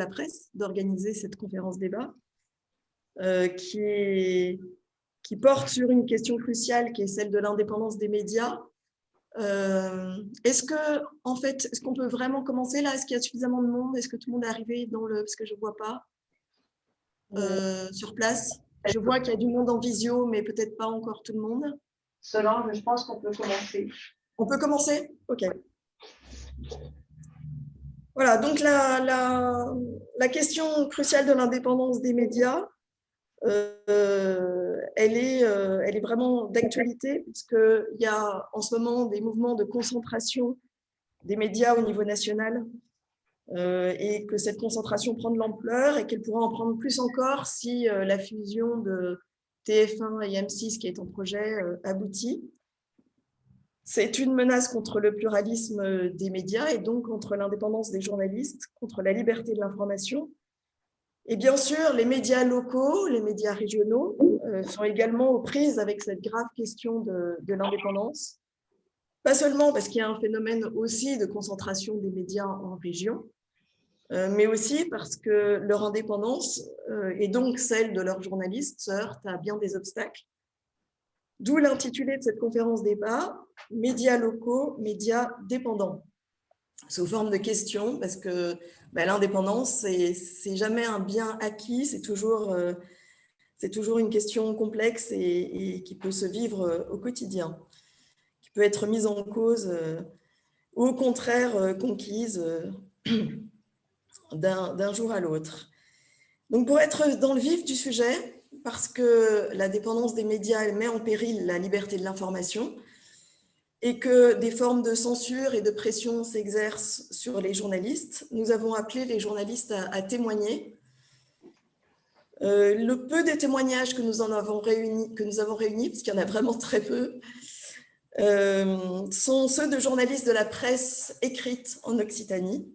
la presse d'organiser cette conférence débat qui porte sur une question cruciale qui est celle de l'indépendance des médias. Est-ce qu'on peut vraiment commencer là? Est-ce qu'il y a suffisamment de monde? Est-ce que tout le monde est arrivé parce que je ne vois pas sur place? Je vois qu'il y a du monde en visio, mais peut-être pas encore tout le monde. Solange, je pense qu'on peut commencer. On peut commencer? Ok. Voilà, donc la question cruciale de l'indépendance des médias, elle est vraiment d'actualité, puisqu'il y a en ce moment des mouvements de concentration des médias au niveau national, et que cette concentration prend de l'ampleur et qu'elle pourra en prendre plus encore si la fusion de TF1 et M6 qui est en projet aboutit. C'est une menace contre le pluralisme des médias et donc contre l'indépendance des journalistes, contre la liberté de l'information. Et bien sûr, les médias locaux, les médias régionaux sont également aux prises avec cette grave question de l'indépendance. Pas seulement parce qu'il y a un phénomène aussi de concentration des médias en région, mais aussi parce que leur indépendance, et donc celle de leurs journalistes, se heurte à bien des obstacles. D'où l'intitulé de cette conférence débat, « Médias locaux, médias dépendants », sous forme de questions, parce que l'indépendance, c'est jamais un bien acquis, c'est toujours une question complexe et qui peut se vivre au quotidien, qui peut être mise en cause ou au contraire conquise d'un jour à l'autre. Donc pour être dans le vif du sujet, parce que la dépendance des médias elle met en péril la liberté de l'information et que des formes de censure et de pression s'exercent sur les journalistes, nous avons appelé les journalistes à témoigner. Le peu de témoignages que nous avons réunis, parce qu'il y en a vraiment très peu, sont ceux de journalistes de la presse écrite en Occitanie.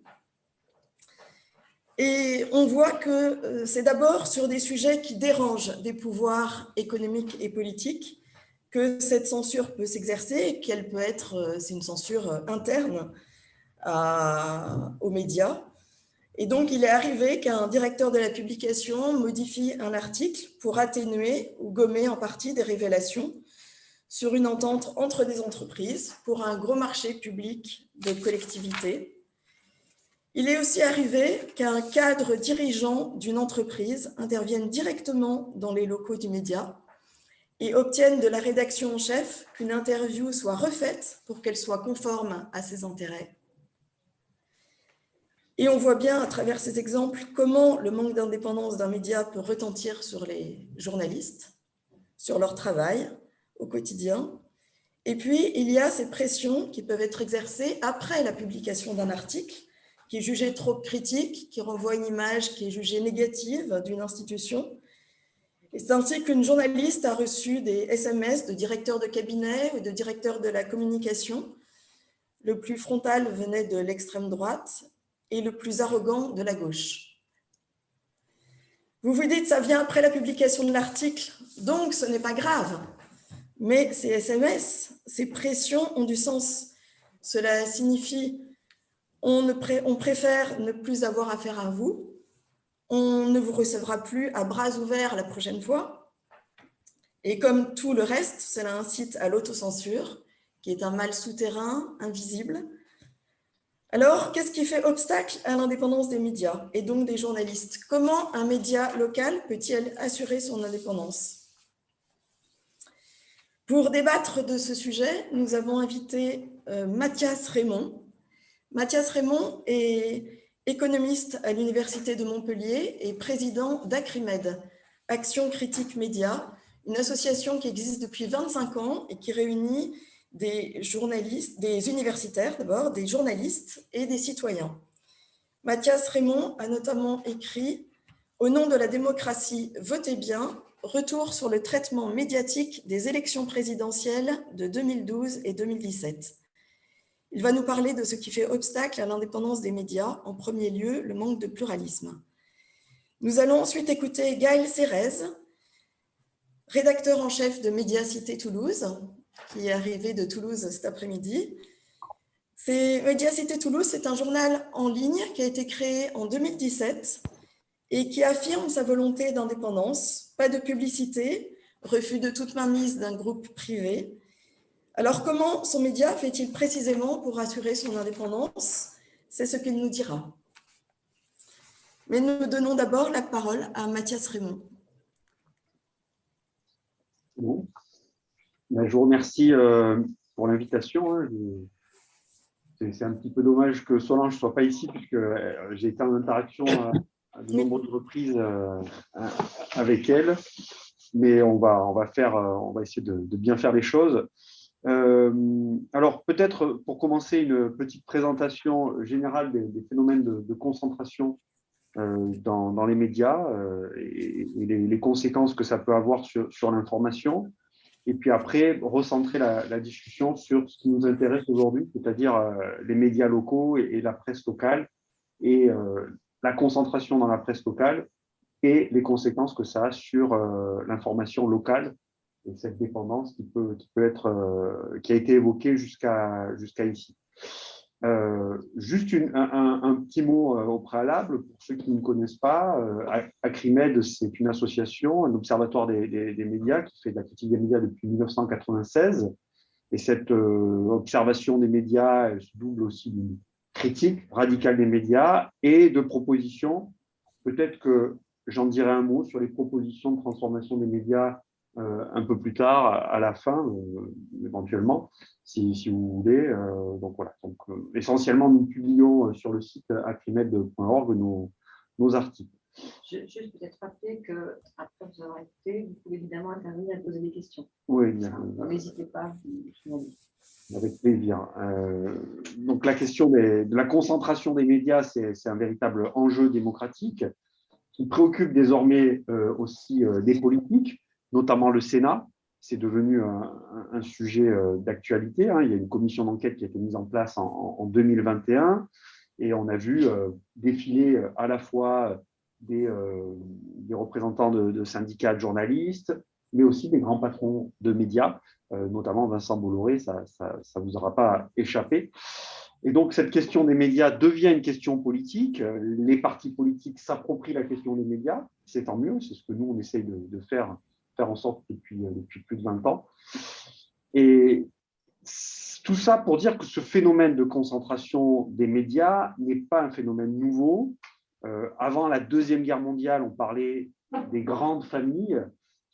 Et on voit que c'est d'abord sur des sujets qui dérangent des pouvoirs économiques et politiques que cette censure peut s'exercer et qu'elle peut être, c'est une censure interne aux médias. Et donc, il est arrivé qu'un directeur de la publication modifie un article pour atténuer ou gommer en partie des révélations sur une entente entre des entreprises pour un gros marché public de collectivités. Il est aussi arrivé qu'un cadre dirigeant d'une entreprise intervienne directement dans les locaux du média et obtienne de la rédaction en chef qu'une interview soit refaite pour qu'elle soit conforme à ses intérêts. Et on voit bien à travers ces exemples comment le manque d'indépendance d'un média peut retentir sur les journalistes, sur leur travail au quotidien. Et puis, il y a ces pressions qui peuvent être exercées après la publication d'un article qui est jugé trop critique, qui renvoie une image qui est jugée négative d'une institution. Et c'est ainsi qu'une journaliste a reçu des SMS de directeurs de cabinet ou de directeurs de la communication. Le plus frontal venait de l'extrême droite et le plus arrogant de la gauche. Vous vous dites, ça vient après la publication de l'article, donc ce n'est pas grave. Mais ces SMS, ces pressions ont du sens. Cela signifie on préfère ne plus avoir affaire à vous, on ne vous recevra plus à bras ouverts la prochaine fois. Et comme tout le reste, cela incite à l'autocensure, qui est un mal souterrain, invisible. Alors, qu'est-ce qui fait obstacle à l'indépendance des médias et donc des journalistes? Comment un média local peut-il assurer son indépendance? Pour débattre de ce sujet, nous avons invité Mathias Raymond. Mathias Raymond est économiste à l'Université de Montpellier et président d'Acrimed, Action Critique Média, une association qui existe depuis 25 ans et qui réunit des journalistes, des universitaires d'abord, des journalistes et des citoyens. Mathias Raymond a notamment écrit « Au nom de la démocratie, votez bien », retour sur le traitement médiatique des élections présidentielles de 2012 et 2017. Il va nous parler de ce qui fait obstacle à l'indépendance des médias, en premier lieu, le manque de pluralisme. Nous allons ensuite écouter Gaël Cérez, rédacteur en chef de Médiacité Toulouse, qui est arrivé de Toulouse cet après-midi. Mediacité Toulouse, c'est un journal en ligne qui a été créé en 2017 et qui affirme sa volonté d'indépendance, pas de publicité, refus de toute mainmise d'un groupe privé. Alors, comment son média fait-il précisément pour assurer son indépendance? C'est ce qu'il nous dira. Mais nous donnons d'abord la parole à Mathias Raymond. Bon. Ben, je vous remercie pour l'invitation. Hein. C'est un petit peu dommage que Solange ne soit pas ici, puisque j'ai été en interaction à de nombreuses reprises avec elle. Mais on va essayer de bien faire les choses. Alors, peut-être pour commencer, une petite présentation générale des phénomènes de concentration dans les médias et les conséquences que ça peut avoir sur l'information. Et puis après, recentrer la discussion sur ce qui nous intéresse aujourd'hui, c'est-à-dire les médias locaux et la presse locale, et la concentration dans la presse locale et les conséquences que ça a sur l'information locale et cette dépendance qui a été évoquée jusqu'à ici. Juste un petit mot au préalable, pour ceux qui ne connaissent pas, Acrimed, c'est une association, un observatoire des médias qui fait de la critique des médias depuis 1996. Et cette observation des médias, elle se double aussi d'une critique radicale des médias et de propositions. Peut-être que j'en dirai un mot sur les propositions de transformation des médias un peu plus tard, à la fin, éventuellement, si vous voulez. Donc voilà. Donc, essentiellement, nous publions sur le site acrimed.org nos articles. Juste peut-être rappeler qu'après vous avoir écouté, vous pouvez évidemment intervenir et poser des questions. Oui, bien. N'hésitez pas. Avec plaisir. Donc la question de la concentration des médias, c'est un véritable enjeu démocratique qui préoccupe désormais aussi des politiques, notamment le Sénat. C'est devenu un sujet d'actualité. Hein. Il y a une commission d'enquête qui a été mise en place en 2021 et on a vu défiler à la fois des représentants de syndicats de journalistes, mais aussi des grands patrons de médias, notamment Vincent Bolloré, ça ne vous aura pas échappé. Et donc, cette question des médias devient une question politique. Les partis politiques s'approprient la question des médias. C'est tant mieux, c'est ce que nous, on essaye de faire en sorte depuis plus de 20 ans. Et tout ça pour dire que ce phénomène de concentration des médias n'est pas un phénomène nouveau. Avant la Deuxième Guerre mondiale, on parlait des grandes familles,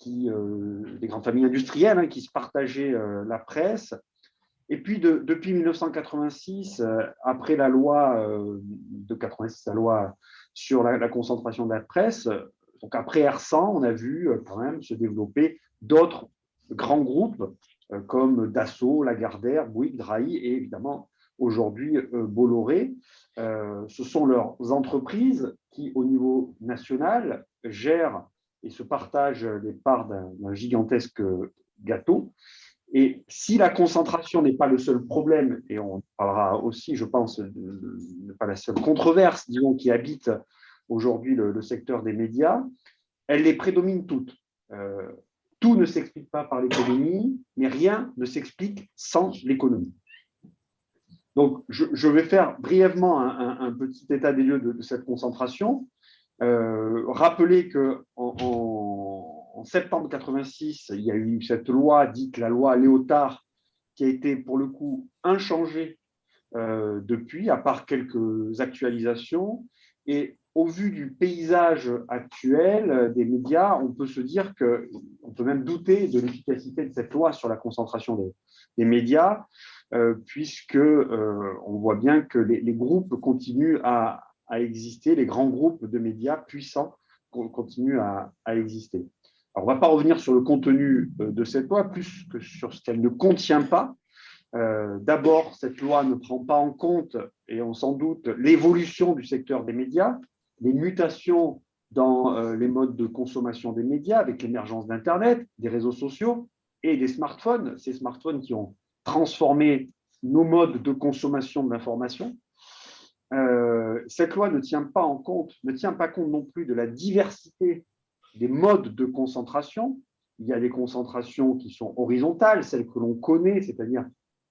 des grandes familles industrielles hein, qui se partageaient la presse. Et puis, depuis 1986, après la loi de 86, la loi sur la concentration de la presse, donc après R100, on a vu quand même se développer d'autres grands groupes comme Dassault, Lagardère, Bouygues, Drahi et évidemment aujourd'hui Bolloré. Ce sont leurs entreprises qui, au niveau national, gèrent et se partagent les parts d'un gigantesque gâteau. Et si la concentration n'est pas le seul problème, et on parlera aussi, je pense, de pas la seule controverse, disons, qui habite aujourd'hui le secteur des médias, elle les prédomine toutes. Tout ne s'explique pas par l'économie, mais rien ne s'explique sans l'économie. Donc, je vais faire brièvement un petit état des lieux de cette concentration. Rappeler qu'en septembre 86, il y a eu cette loi dite la loi Léotard qui a été pour le coup inchangée depuis, à part quelques actualisations. Et au vu du paysage actuel des médias, on peut se dire on peut même douter de l'efficacité de cette loi sur la concentration des médias, puisque on voit bien que les groupes continuent à exister, les grands groupes de médias puissants continuent à exister. Alors, on ne va pas revenir sur le contenu de cette loi, plus que sur ce qu'elle ne contient pas. D'abord, cette loi ne prend pas en compte, et on s'en doute, l'évolution du secteur des médias, les mutations dans les modes de consommation des médias avec l'émergence d'Internet, des réseaux sociaux et des smartphones, ces smartphones qui ont transformé nos modes de consommation de l'information. Cette loi ne tient pas compte non plus de la diversité des modes de concentration. Il y a des concentrations qui sont horizontales, celles que l'on connaît, c'est-à-dire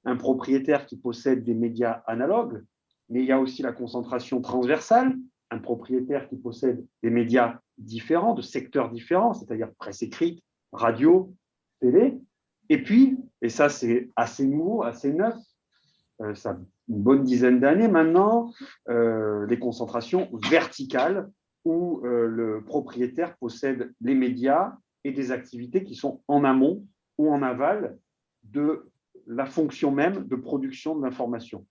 un propriétaire qui possède des médias analogues, mais il y a aussi la concentration transversale, un propriétaire qui possède des médias différents, de secteurs différents, c'est-à-dire presse écrite, radio, télé. Et puis, et ça c'est assez nouveau, assez neuf, ça a une bonne dizaine d'années maintenant, les concentrations verticales où le propriétaire possède les médias et des activités qui sont en amont ou en aval de la fonction même de production de l'information.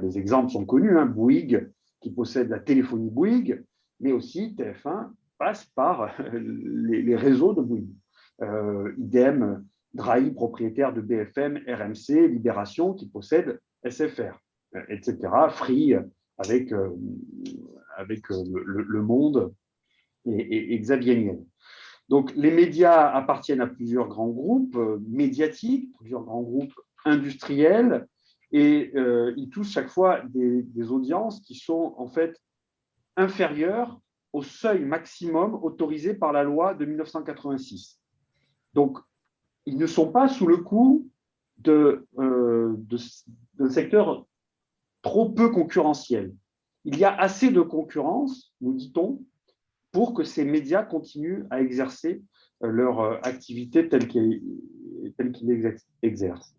Les exemples sont connus, hein, Bouygues qui possède la téléphonie Bouygues, mais aussi TF1 passe par les réseaux de Bouygues. Idem, Drahi, propriétaire de BFM, RMC, Libération, qui possède SFR, etc. Free avec le Monde et Xavier Niel. Donc, les médias appartiennent à plusieurs grands groupes médiatiques, plusieurs grands groupes industriels, et ils touchent chaque fois des audiences qui sont en fait inférieures au seuil maximum autorisé par la loi de 1986. Donc, ils ne sont pas sous le coup d'un secteur trop peu concurrentiel. Il y a assez de concurrence, nous dit-on, pour que ces médias continuent à exercer leur activité telle qu'ils exercent.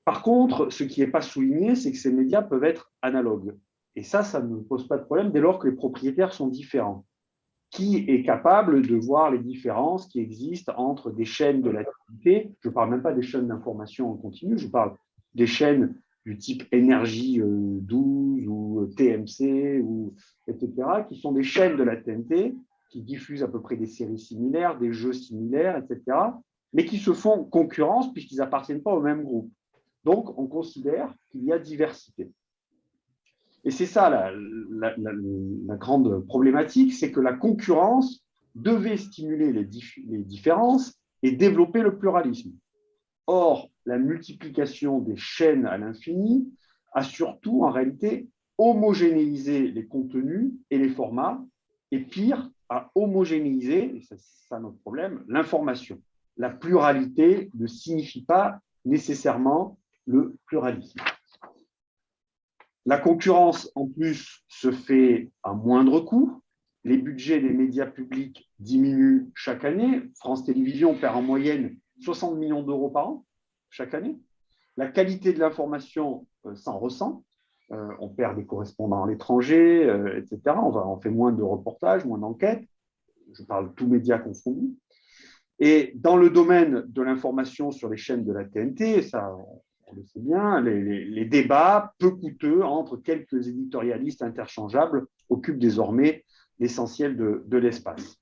Par contre, ce qui n'est pas souligné, c'est que ces médias peuvent être analogues. Et ça ne pose pas de problème dès lors que les propriétaires sont différents. Qui est capable de voir les différences qui existent entre des chaînes de l'activité? Je ne parle même pas des chaînes d'information en continu, je parle des chaînes du type Énergie 12 ou TMC, etc., qui sont des chaînes de la TNT, qui diffusent à peu près des séries similaires, des jeux similaires, etc., mais qui se font concurrence puisqu'ils n'appartiennent pas au même groupe. Donc, on considère qu'il y a diversité. Et c'est ça la grande problématique, c'est que la concurrence devait stimuler les différences et développer le pluralisme. Or, la multiplication des chaînes à l'infini a surtout, en réalité, homogénéisé les contenus et les formats, et pire, a homogénéisé, et c'est ça notre problème, l'information. La pluralité ne signifie pas nécessairement le pluralisme. La concurrence, en plus, se fait à moindre coût. Les budgets des médias publics diminuent chaque année. France Télévisions perd en moyenne 60 millions d'euros par an, chaque année. La qualité de l'information s'en ressent. On perd des correspondants à l'étranger, etc. On fait moins de reportages, moins d'enquêtes. Je parle tous médias confondus. Et dans le domaine de l'information sur les chaînes de la TNT, ça, on le sait bien, les débats peu coûteux entre quelques éditorialistes interchangeables occupent désormais l'essentiel de l'espace.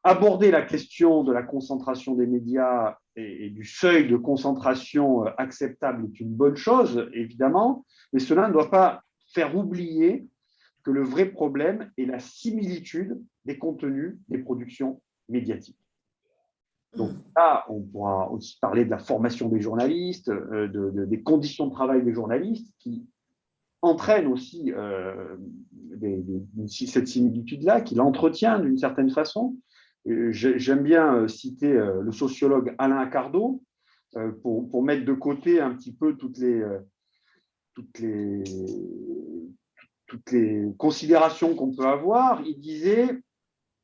Aborder la question de la concentration des médias et du seuil de concentration acceptable est une bonne chose, évidemment, mais cela ne doit pas faire oublier que le vrai problème est la similitude des contenus des productions médiatiques. Donc là, on pourra aussi parler de la formation des journalistes, des conditions de travail des journalistes qui entraînent aussi cette similitude-là, qui l'entretient d'une certaine façon. J'aime bien citer le sociologue Alain Accardo pour mettre de côté un petit peu toutes les considérations qu'on peut avoir. Il disait: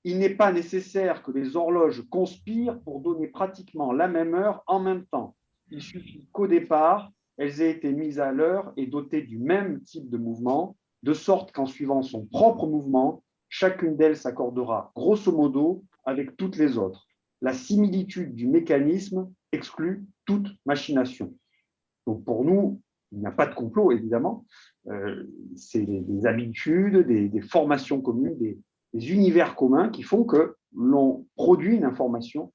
il n'est pas nécessaire que les horloges conspirent pour donner pratiquement la même heure en même temps. Il suffit qu'au départ, elles aient été mises à l'heure et dotées du même type de mouvement, de sorte qu'en suivant son propre mouvement, chacune d'elles s'accordera grosso modo avec toutes les autres. La similitude du mécanisme exclut toute machination. Donc pour nous, il n'y a pas de complot, évidemment. C'est des habitudes, des formations communes, des univers communs qui font que l'on produit une information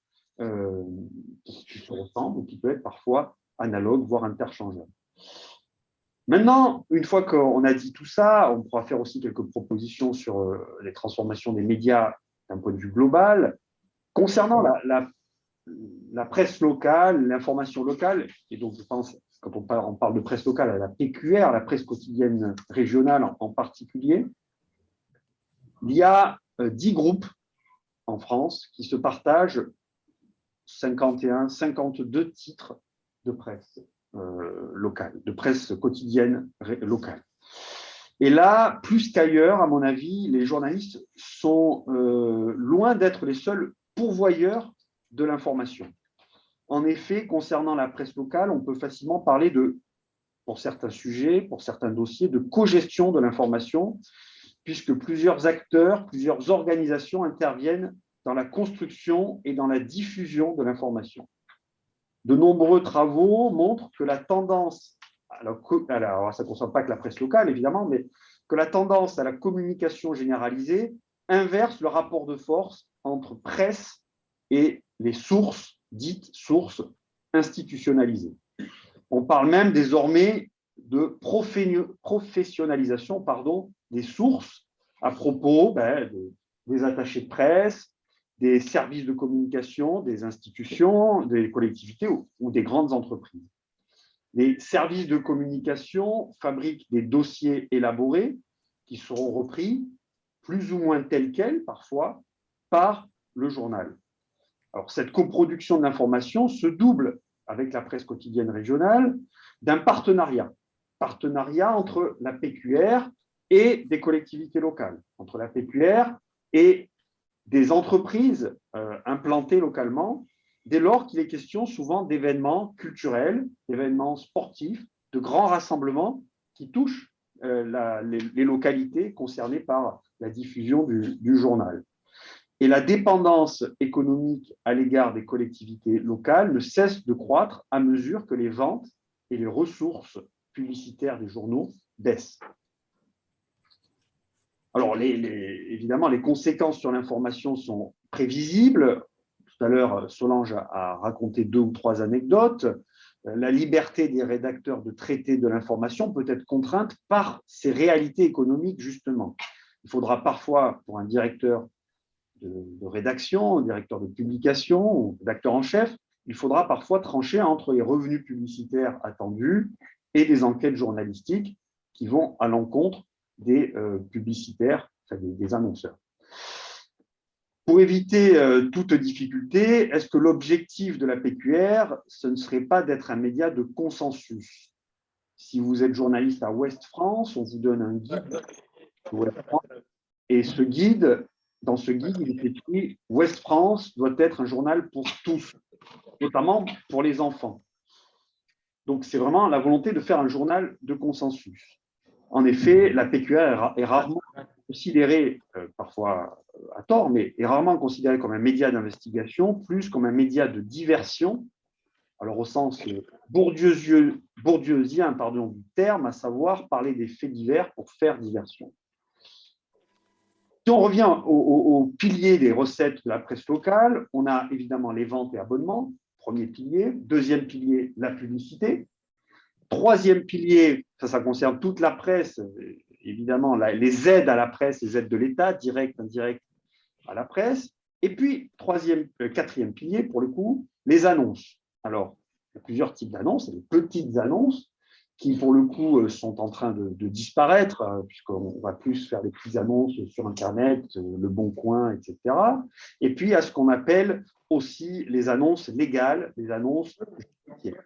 qui se ressemble ou qui peut être parfois analogue, voire interchangeable. Maintenant, une fois qu'on a dit tout ça, on pourra faire aussi quelques propositions sur les transformations des médias d'un point de vue global. Concernant la presse locale, l'information locale, et donc je pense, quand on parle de presse locale, à la PQR, la presse quotidienne régionale en particulier, il y a 10 groupes en France qui se partagent 51, 52 titres de presse locale, de presse quotidienne locale. Et là, plus qu'ailleurs, à mon avis, les journalistes sont loin d'être les seuls pourvoyeurs de l'information. En effet, concernant la presse locale, on peut facilement parler de, pour certains sujets, pour certains dossiers, de cogestion de l'information, puisque plusieurs acteurs, plusieurs organisations interviennent dans la construction et dans la diffusion de l'information. De nombreux travaux montrent que la tendance, alors ça ne concerne pas que la presse locale évidemment, mais que la tendance à la communication généralisée inverse le rapport de force entre presse et les sources, dites sources institutionnalisées. On parle même désormais de professionnalisation des sources à propos des attachés de presse, des services de communication, des institutions, des collectivités ou des grandes entreprises. Les services de communication fabriquent des dossiers élaborés qui seront repris, plus ou moins tels quels parfois, par le journal. Alors, cette coproduction de l'information se double avec la presse quotidienne régionale d'un partenariat entre la PQR et des collectivités locales, entre la PQR et des entreprises implantées localement, dès lors qu'il est question souvent d'événements culturels, d'événements sportifs, de grands rassemblements qui touchent les localités concernées par la diffusion du journal. Et la dépendance économique à l'égard des collectivités locales ne cesse de croître à mesure que les ventes et les ressources publicitaires des journaux baissent. Alors, évidemment, les conséquences sur l'information sont prévisibles. Tout à l'heure, Solange a raconté 2 ou 3 anecdotes. La liberté des rédacteurs de traiter de l'information peut être contrainte par ces réalités économiques, justement. Il faudra parfois, pour un directeur de rédaction, un directeur de publication ou rédacteur en chef, il faudra parfois trancher entre les revenus publicitaires attendus et des enquêtes journalistiques qui vont à l'encontre des publicitaires, des annonceurs. Pour éviter toute difficulté, est-ce que l'objectif de la PQR, ce ne serait pas d'être un média de consensus? Si vous êtes journaliste à Ouest France, on vous donne un guide et dans ce guide, il est écrit « Ouest France doit être un journal pour tous, notamment pour les enfants ». Donc, c'est vraiment la volonté de faire un journal de consensus. En effet, la PQR est rarement considérée, parfois à tort, mais est rarement considérée comme un média d'investigation, plus comme un média de diversion, alors au sens bourdieusien du terme, à savoir parler des faits divers pour faire diversion. Si on revient au pilier des recettes de la presse locale, on a évidemment les ventes et abonnements, premier pilier. Deuxième pilier, la publicité. Troisième pilier, ça concerne toute la presse, évidemment, les aides à la presse, les aides de l'État, directes, indirectes à la presse. Et puis, quatrième pilier, pour le coup, les annonces. Alors, il y a plusieurs types d'annonces, les petites annonces qui, pour le coup, sont en train de disparaître, puisqu'on va plus faire des petites annonces sur Internet, Le Bon Coin, etc. Et puis, il y a ce qu'on appelle aussi les annonces légales, les annonces judiciaires.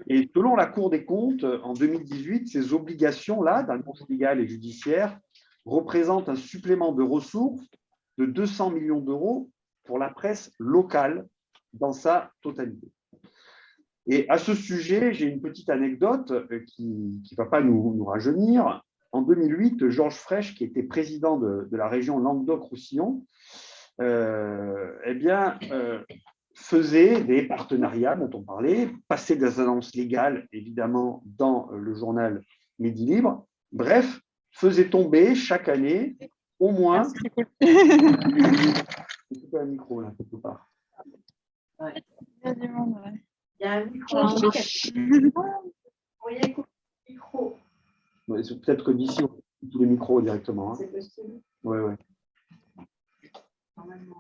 Et selon la Cour des comptes, en 2018, ces obligations-là, d'annonces légales et judiciaires, représentent un supplément de ressources de 200 millions d'euros pour la presse locale dans sa totalité. Et à ce sujet, j'ai une petite anecdote qui ne va pas nous rajeunir. En 2008, Georges Frêche, qui était président de la région Languedoc-Roussillon, faisait des partenariats dont on parlait, passait des annonces légales, évidemment, dans le journal Midi Libre. Bref, faisait tomber chaque année au moins… C'est cool. C'est pas un micro, là, quelque part. Ouais. Il y a du monde, ouais. Il y a un micro. Vous voyez, micro. Ouais, c'est peut-être que d'ici, on coupe tous les micros directement. Hein. C'est possible. Oui, oui. Normalement.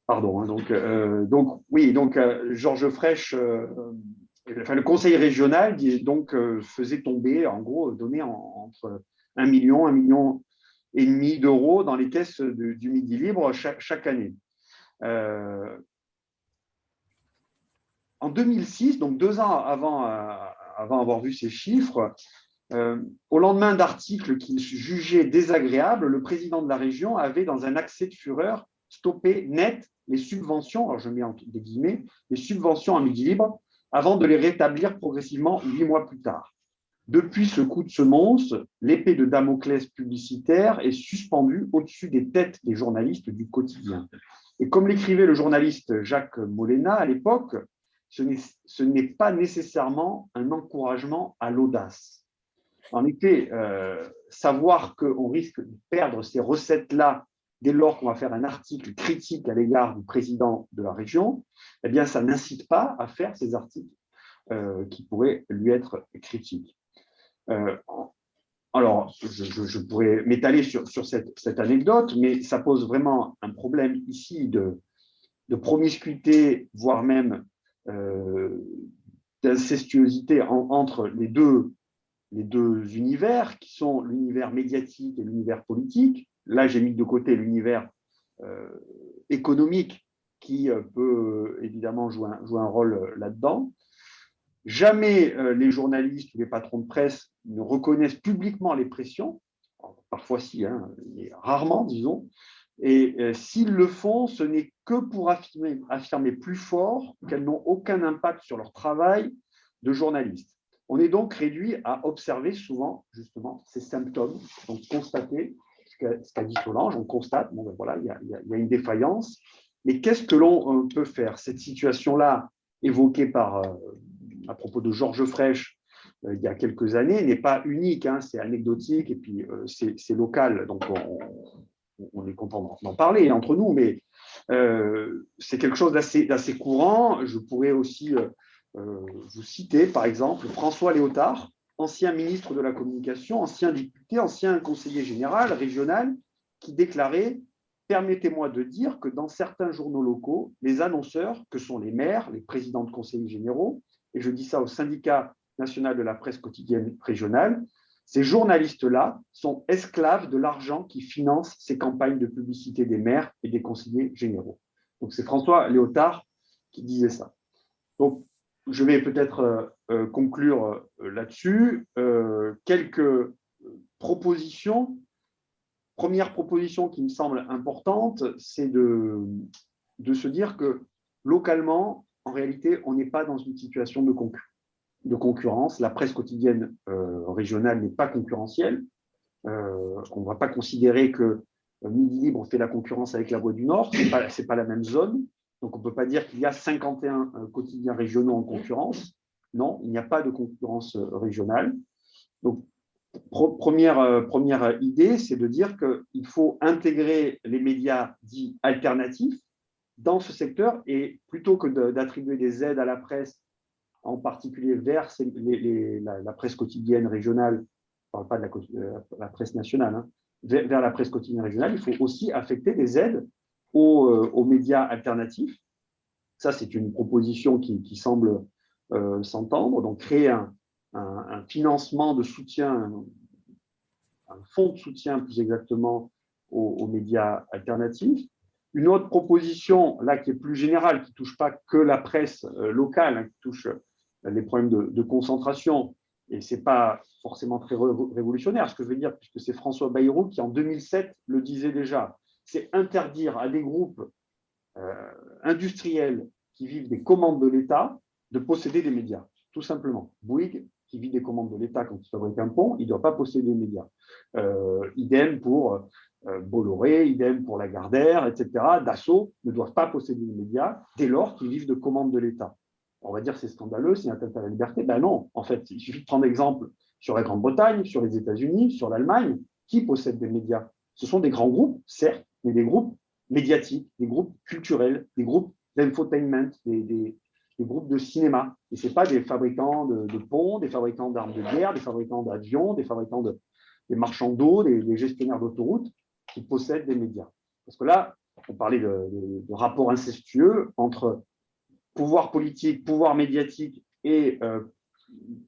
Pardon. Hein, donc Georges Frêche, le conseil régional faisait tomber, en gros, donnait entre 1 million, 1,5 million d'euros dans les caisses du Midi Libre chaque année. en 2006, donc 2 ans avant avoir vu ces chiffres, au lendemain d'articles qu'il jugeait désagréables, le président de la région avait, dans un accès de fureur, stoppé net les subventions, alors je mets des guillemets, les subventions à Midi Libre, avant de les rétablir progressivement 8 mois plus tard. Depuis ce coup de semonce, l'épée de Damoclès publicitaire est suspendue au-dessus des têtes des journalistes du quotidien. Et comme l'écrivait le journaliste Jacques Molena à l'époque, ce n'est pas nécessairement un encouragement à l'audace. En effet, savoir qu'on risque de perdre ces recettes-là dès lors qu'on va faire un article critique à l'égard du président de la région, eh bien, ça n'incite pas à faire ces articles qui pourraient lui être critiques. Alors, je pourrais m'étaler sur cette anecdote, mais ça pose vraiment un problème ici de promiscuité, voire même d'incestuosité entre les deux univers, qui sont l'univers médiatique et l'univers politique. Là, j'ai mis de côté l'univers économique qui peut évidemment jouer un rôle là-dedans. Jamais les journalistes ou les patrons de presse ne reconnaissent publiquement les pressions, parfois si, hein, mais rarement, disons, et s'ils le font, ce n'est que pour affirmer plus fort qu'elles n'ont aucun impact sur leur travail de journaliste. On est donc réduit à observer souvent, justement, ces symptômes, donc constater ce qu'a dit Solange, on constate, bon, ben voilà, il y a une défaillance, mais qu'est-ce que l'on peut faire? Cette situation-là, évoquée à propos de Georges Frêche il y a quelques années, n'est pas unique, hein, c'est anecdotique et puis c'est local, donc on est content d'en parler entre nous, mais c'est quelque chose d'assez courant. Je pourrais aussi vous citer, par exemple, François Léotard, ancien ministre de la Communication, ancien député, ancien conseiller général régional, qui déclarait « Permettez-moi de dire que dans certains journaux locaux, les annonceurs, que sont les maires, les présidents de conseils généraux, et je dis ça au syndicat national de la presse quotidienne régionale, ces journalistes-là sont esclaves de l'argent qui finance ces campagnes de publicité des maires et des conseillers généraux. » Donc, c'est François Léotard qui disait ça. Donc, je vais peut-être conclure là-dessus. Quelques propositions. Première proposition qui me semble importante, c'est de se dire que localement, en réalité, on n'est pas dans une situation de concurrence. La presse quotidienne régionale n'est pas concurrentielle. On ne va pas considérer que Midi Libre fait la concurrence avec La Voix du Nord. Ce n'est pas la même zone. Donc, on ne peut pas dire qu'il y a 51 quotidiens régionaux en concurrence. Non, il n'y a pas de concurrence régionale. Donc, première idée, c'est de dire qu'il faut intégrer les médias dits alternatifs dans ce secteur et plutôt que d'attribuer des aides à la presse, en particulier vers la presse quotidienne régionale, je ne parle pas de la presse nationale, hein, vers la presse quotidienne régionale, il faut aussi affecter des aides aux médias alternatifs. Ça, c'est une proposition qui semble s'entendre. Donc, créer un financement de soutien, un fonds de soutien plus exactement aux médias alternatifs. Une autre proposition, là, qui est plus générale, qui ne touche pas que la presse locale, hein, qui touche les problèmes de concentration, et ce n'est pas forcément très révolutionnaire, ce que je veux dire, puisque c'est François Bayrou qui, en 2007, le disait déjà, c'est interdire à des groupes industriels qui vivent des commandes de l'État de posséder des médias, tout simplement. Bouygues, qui vit des commandes de l'État quand il fabrique un pont, il ne doit pas posséder des médias. Idem pour Bolloré, idem pour Lagardère, etc. Dassault ne doivent pas posséder des médias dès lors qu'ils vivent de commandes de l'État. On va dire que c'est scandaleux, c'est une atteinte à la liberté. Ben non, en fait, il suffit de prendre exemple sur la Grande-Bretagne, sur les États-Unis, sur l'Allemagne, qui possèdent des médias. Ce sont des grands groupes, certes, mais des groupes médiatiques, des groupes culturels, des groupes d'infotainment, des groupes de cinéma. Et ce n'est pas des fabricants de ponts, des fabricants d'armes de guerre, des fabricants d'avions, des fabricants des marchands d'eau, des gestionnaires d'autoroutes qui possèdent des médias. Parce que là, on parlait de rapports incestueux entre pouvoir politique, pouvoir médiatique et,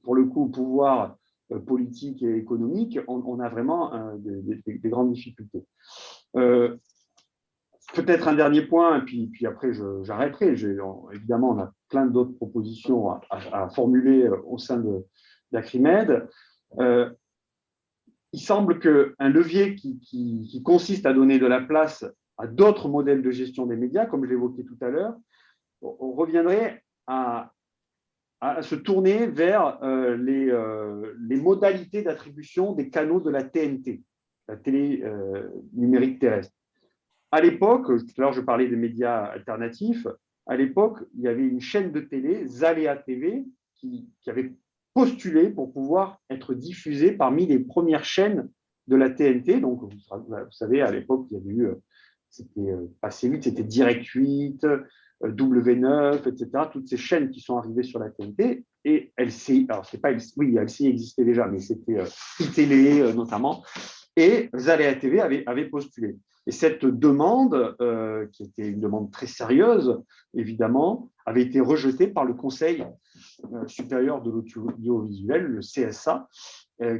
pour le coup, pouvoir politique et économique. On a vraiment des grandes difficultés. peut-être un dernier point, et puis après j'arrêterai. Évidemment, on a plein d'autres propositions à formuler au sein de d'Acrimed. Il semble qu'un levier qui consiste à donner de la place à d'autres modèles de gestion des médias, comme je l'évoquais tout à l'heure, on reviendrait à se tourner vers les modalités d'attribution des canaux de la TNT, la télé numérique terrestre. À l'époque, tout à l'heure je parlais des médias alternatifs, à l'époque, il y avait une chaîne de télé, Zalea TV, qui avait postulé pour pouvoir être diffusée parmi les premières chaînes de la TNT. Donc, vous savez, à l'époque, il y avait eu, c'était pas C8, c'était Direct 8, W9, etc. Toutes ces chaînes qui sont arrivées sur la TNT. Et LCI, alors c'est pas oui, LCI existait déjà, mais c'était iTélé notamment. Et Zalea TV avait postulé. Et cette demande, qui était une demande très sérieuse, évidemment, avait été rejetée par le Conseil supérieur de l'audiovisuel, le CSA,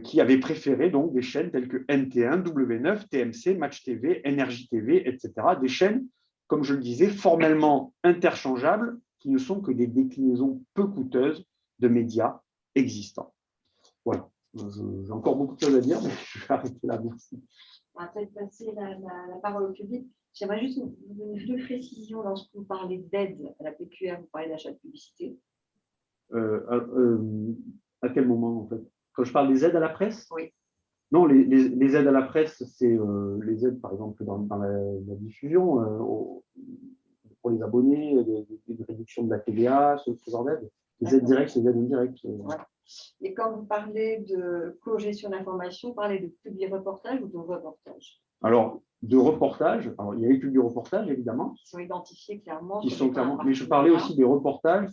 qui avait préféré donc des chaînes telles que NT1, W9, TMC, Match TV, Énergie TV, etc. Des chaînes, comme je le disais, formellement interchangeables, qui ne sont que des déclinaisons peu coûteuses de médias existants. Voilà. J'ai encore beaucoup de choses à dire, mais je vais arrêter là. Merci. On va peut-être passer la parole au public. J'aimerais juste vous donner deux précisions lorsque vous parlez d'aide à la PQR, vous parlez d'achat de publicité. À quel moment, en fait? Quand je parle des aides à la presse? Oui. Non, les aides à la presse, c'est les aides, par exemple, dans la diffusion, pour les abonnés, des réductions de la TVA, ce genre d'aide. Les aides directes, les aides indirectes. Ouais. Et quand vous parlez de co-gestion d'information, vous parlez de publi-reportage ou de reportage? Alors, de reportage, alors, il y a les publi-reportages, évidemment. Qui sont identifiés clairement. Qui sont clairement, mais je parlais aussi des reportages.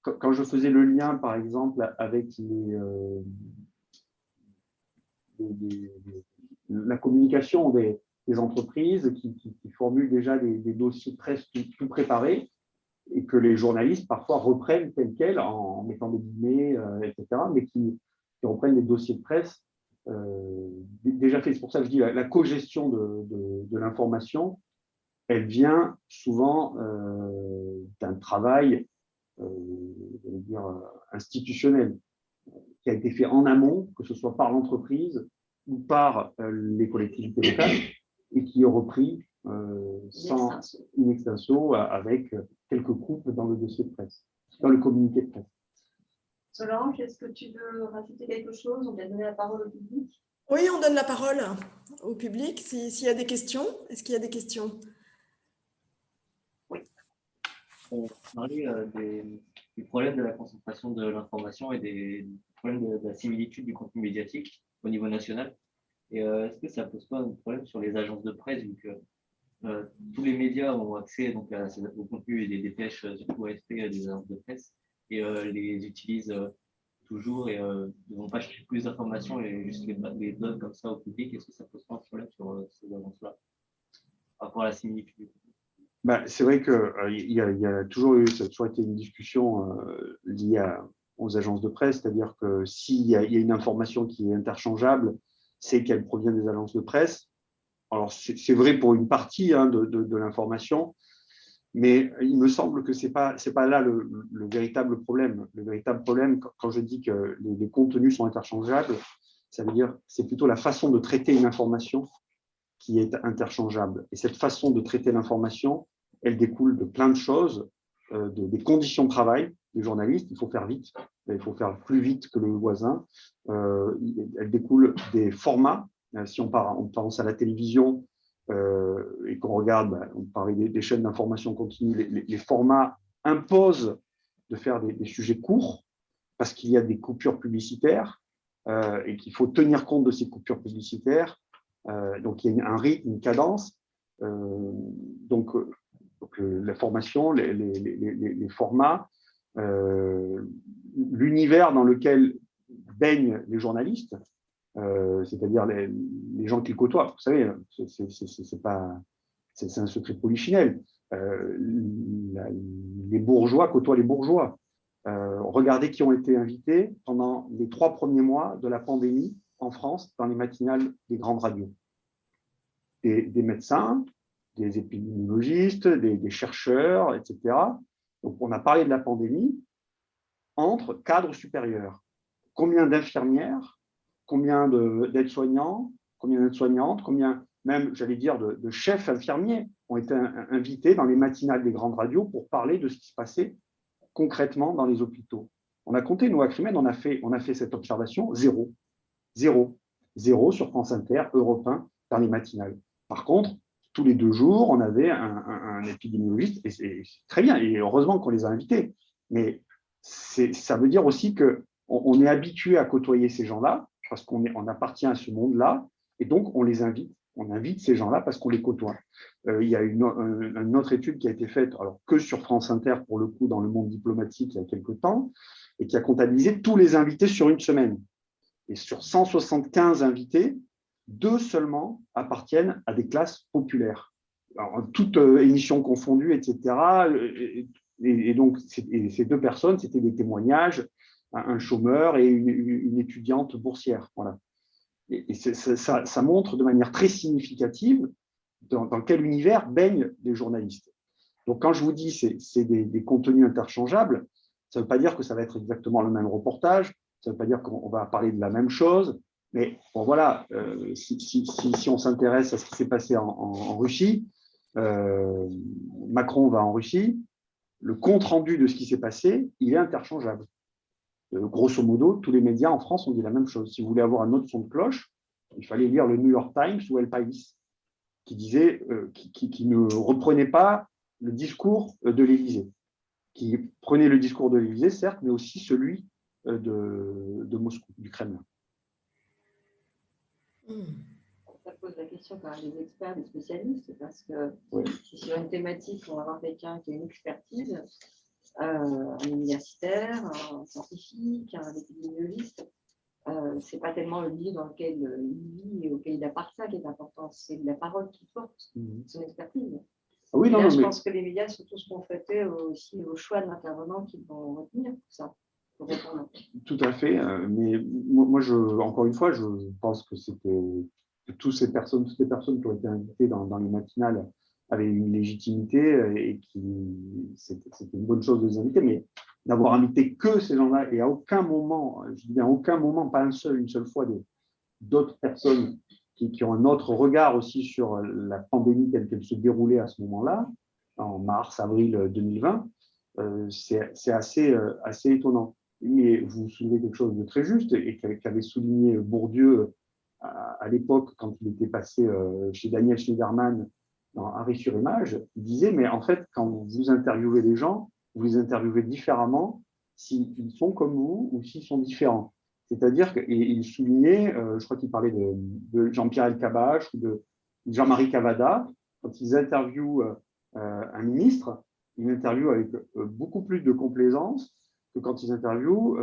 Quand je faisais le lien, par exemple, avec la communication des entreprises qui formulent déjà des dossiers de presse tout préparés et que les journalistes parfois reprennent tels quels en mettant des guillemets, etc., mais qui reprennent des dossiers de presse déjà faits. C'est pour ça que je dis la co-gestion de l'information, elle vient souvent d'un travail institutionnel qui a été fait en amont, que ce soit par l'entreprise ou par les collectivités locales, et qui est repris sans in extenso avec quelques coupes dans le dossier de presse, dans le communiqué de presse. Solange, est-ce que tu veux rajouter quelque chose? On va donner la parole au public. Oui, on donne la parole au public s'il y a des questions. Est-ce qu'il y a des questions? Oui. On parlait des problèmes de la concentration de l'information et des problèmes de la similitude du contenu médiatique au niveau national. Et est-ce que ça pose pas un problème sur les agences de presse, vu que tous les médias ont accès donc, au contenu et des dépêches, surtout AFP, des agences de presse, et les utilisent toujours et ne vont pas chercher plus d'informations et juste les donnent comme ça au public? Est-ce que ça pose pas un problème sur ces agences-là par rapport à la similitude? Ben, c'est vrai qu'il y a toujours eu, ça a toujours été une discussion liée aux agences de presse, c'est-à-dire que s'il y a une information qui est interchangeable, c'est qu'elle provient des agences de presse. Alors, c'est vrai pour une partie de l'information, mais il me semble que c'est pas là le véritable problème. Le véritable problème, quand je dis que les contenus sont interchangeables, ça veut dire c'est plutôt la façon de traiter une information qui est interchangeable. Et cette façon de traiter l'information, elle découle de plein de choses, des conditions de travail des journalistes. Il faut faire vite, il faut faire plus vite que le voisin. Elle découle des formats. Si on pense à la télévision et qu'on regarde, on parlait des chaînes d'information continue, les formats imposent de faire des sujets courts parce qu'il y a des coupures publicitaires et qu'il faut tenir compte de ces coupures publicitaires. Donc, il y a un rythme, une cadence. Donc la formation, les formats, l'univers dans lequel baignent les journalistes, c'est-à-dire les gens qu'ils côtoient. Vous savez, c'est un secret de polichinelle. Les bourgeois côtoient les bourgeois. Regardez qui ont été invités pendant les 3 premiers mois de la pandémie en France dans les matinales des grandes radios. Des médecins, des épidémiologistes, des chercheurs, etc. Donc, on a parlé de la pandémie entre cadres supérieurs. Combien d'infirmières, combien d'aides-soignants, combien d'aides-soignantes, combien même, j'allais dire, de chefs infirmiers ont été invités dans les matinales des grandes radios pour parler de ce qui se passait concrètement dans les hôpitaux. On a compté, nous, à Crimène, on a fait cette observation, zéro. Zéro sur France Inter, Europe 1, dans les matinales. Par contre, tous les 2 jours, on avait un épidémiologiste, et c'est très bien, et heureusement qu'on les a invités. Mais ça veut dire aussi qu'on est habitué à côtoyer ces gens-là, parce qu'on appartient à ce monde-là, et donc on les invite. On invite ces gens-là parce qu'on les côtoie. Il y a une autre étude qui a été faite, alors que sur France Inter, pour le coup, dans le monde diplomatique, il y a quelques temps, et qui a comptabilisé tous les invités sur une semaine. Et sur 175 invités, 2 seulement appartiennent à des classes populaires. Alors, toutes émissions confondues, etc. Et donc, ces 2 personnes, c'était des témoignages, un chômeur et une étudiante boursière. Voilà. Et ça montre de manière très significative dans quel univers baignent les journalistes. Donc, quand je vous dis que c'est des contenus interchangeables, ça ne veut pas dire que ça va être exactement le même reportage, ça ne veut pas dire qu'on va parler de la même chose, mais bon, voilà, si on s'intéresse à ce qui s'est passé en Russie, Macron va en Russie, le compte-rendu de ce qui s'est passé, il est interchangeable. Grosso modo, tous les médias en France ont dit la même chose. Si vous voulez avoir un autre son de cloche, il fallait lire le New York Times ou El País, qui disait, qui ne reprenait pas le discours de l'Élysée, qui prenait le discours de l'Élysée, certes, mais aussi celui de Moscou, du Kremlin. Ça pose la question quand même des experts, des spécialistes, parce que oui. Si sur une thématique, on va avoir quelqu'un qui a une expertise, un universitaire, un scientifique, un épidémiologiste. Ce n'est pas tellement le milieu dans lequel il vit et auquel il appartient qui est important, c'est la parole qui porte, son expertise. Oui, non, là, non, je pense que les médias sont tous confrontés aussi au choix de l'intervenant qu'ils vont retenir pour ça. Tout à fait, mais moi, encore une fois, je pense que toutes les personnes qui ont été invitées dans les matinales avaient une légitimité et c'était une bonne chose de les inviter, mais d'avoir invité que ces gens-là et à aucun moment, je dis bien à aucun moment, pas une seule fois, d'autres personnes qui ont un autre regard aussi sur la pandémie telle qu'elle se déroulait à ce moment-là, en mars, avril 2020, c'est assez étonnant. Mais vous soulevez quelque chose de très juste et qu'avait souligné Bourdieu à l'époque quand il était passé chez Daniel Schneiderman dans Arrêt sur image. Il disait, mais en fait, quand vous interviewez les gens, vous les interviewez différemment s'ils sont comme vous ou s'ils sont différents. C'est-à-dire qu'il soulignait, je crois qu'il parlait de Jean-Pierre Elkabbach ou de Jean-Marie Cavada, quand ils interviewent un ministre, ils interviewent avec beaucoup plus de complaisance que quand ils interviewent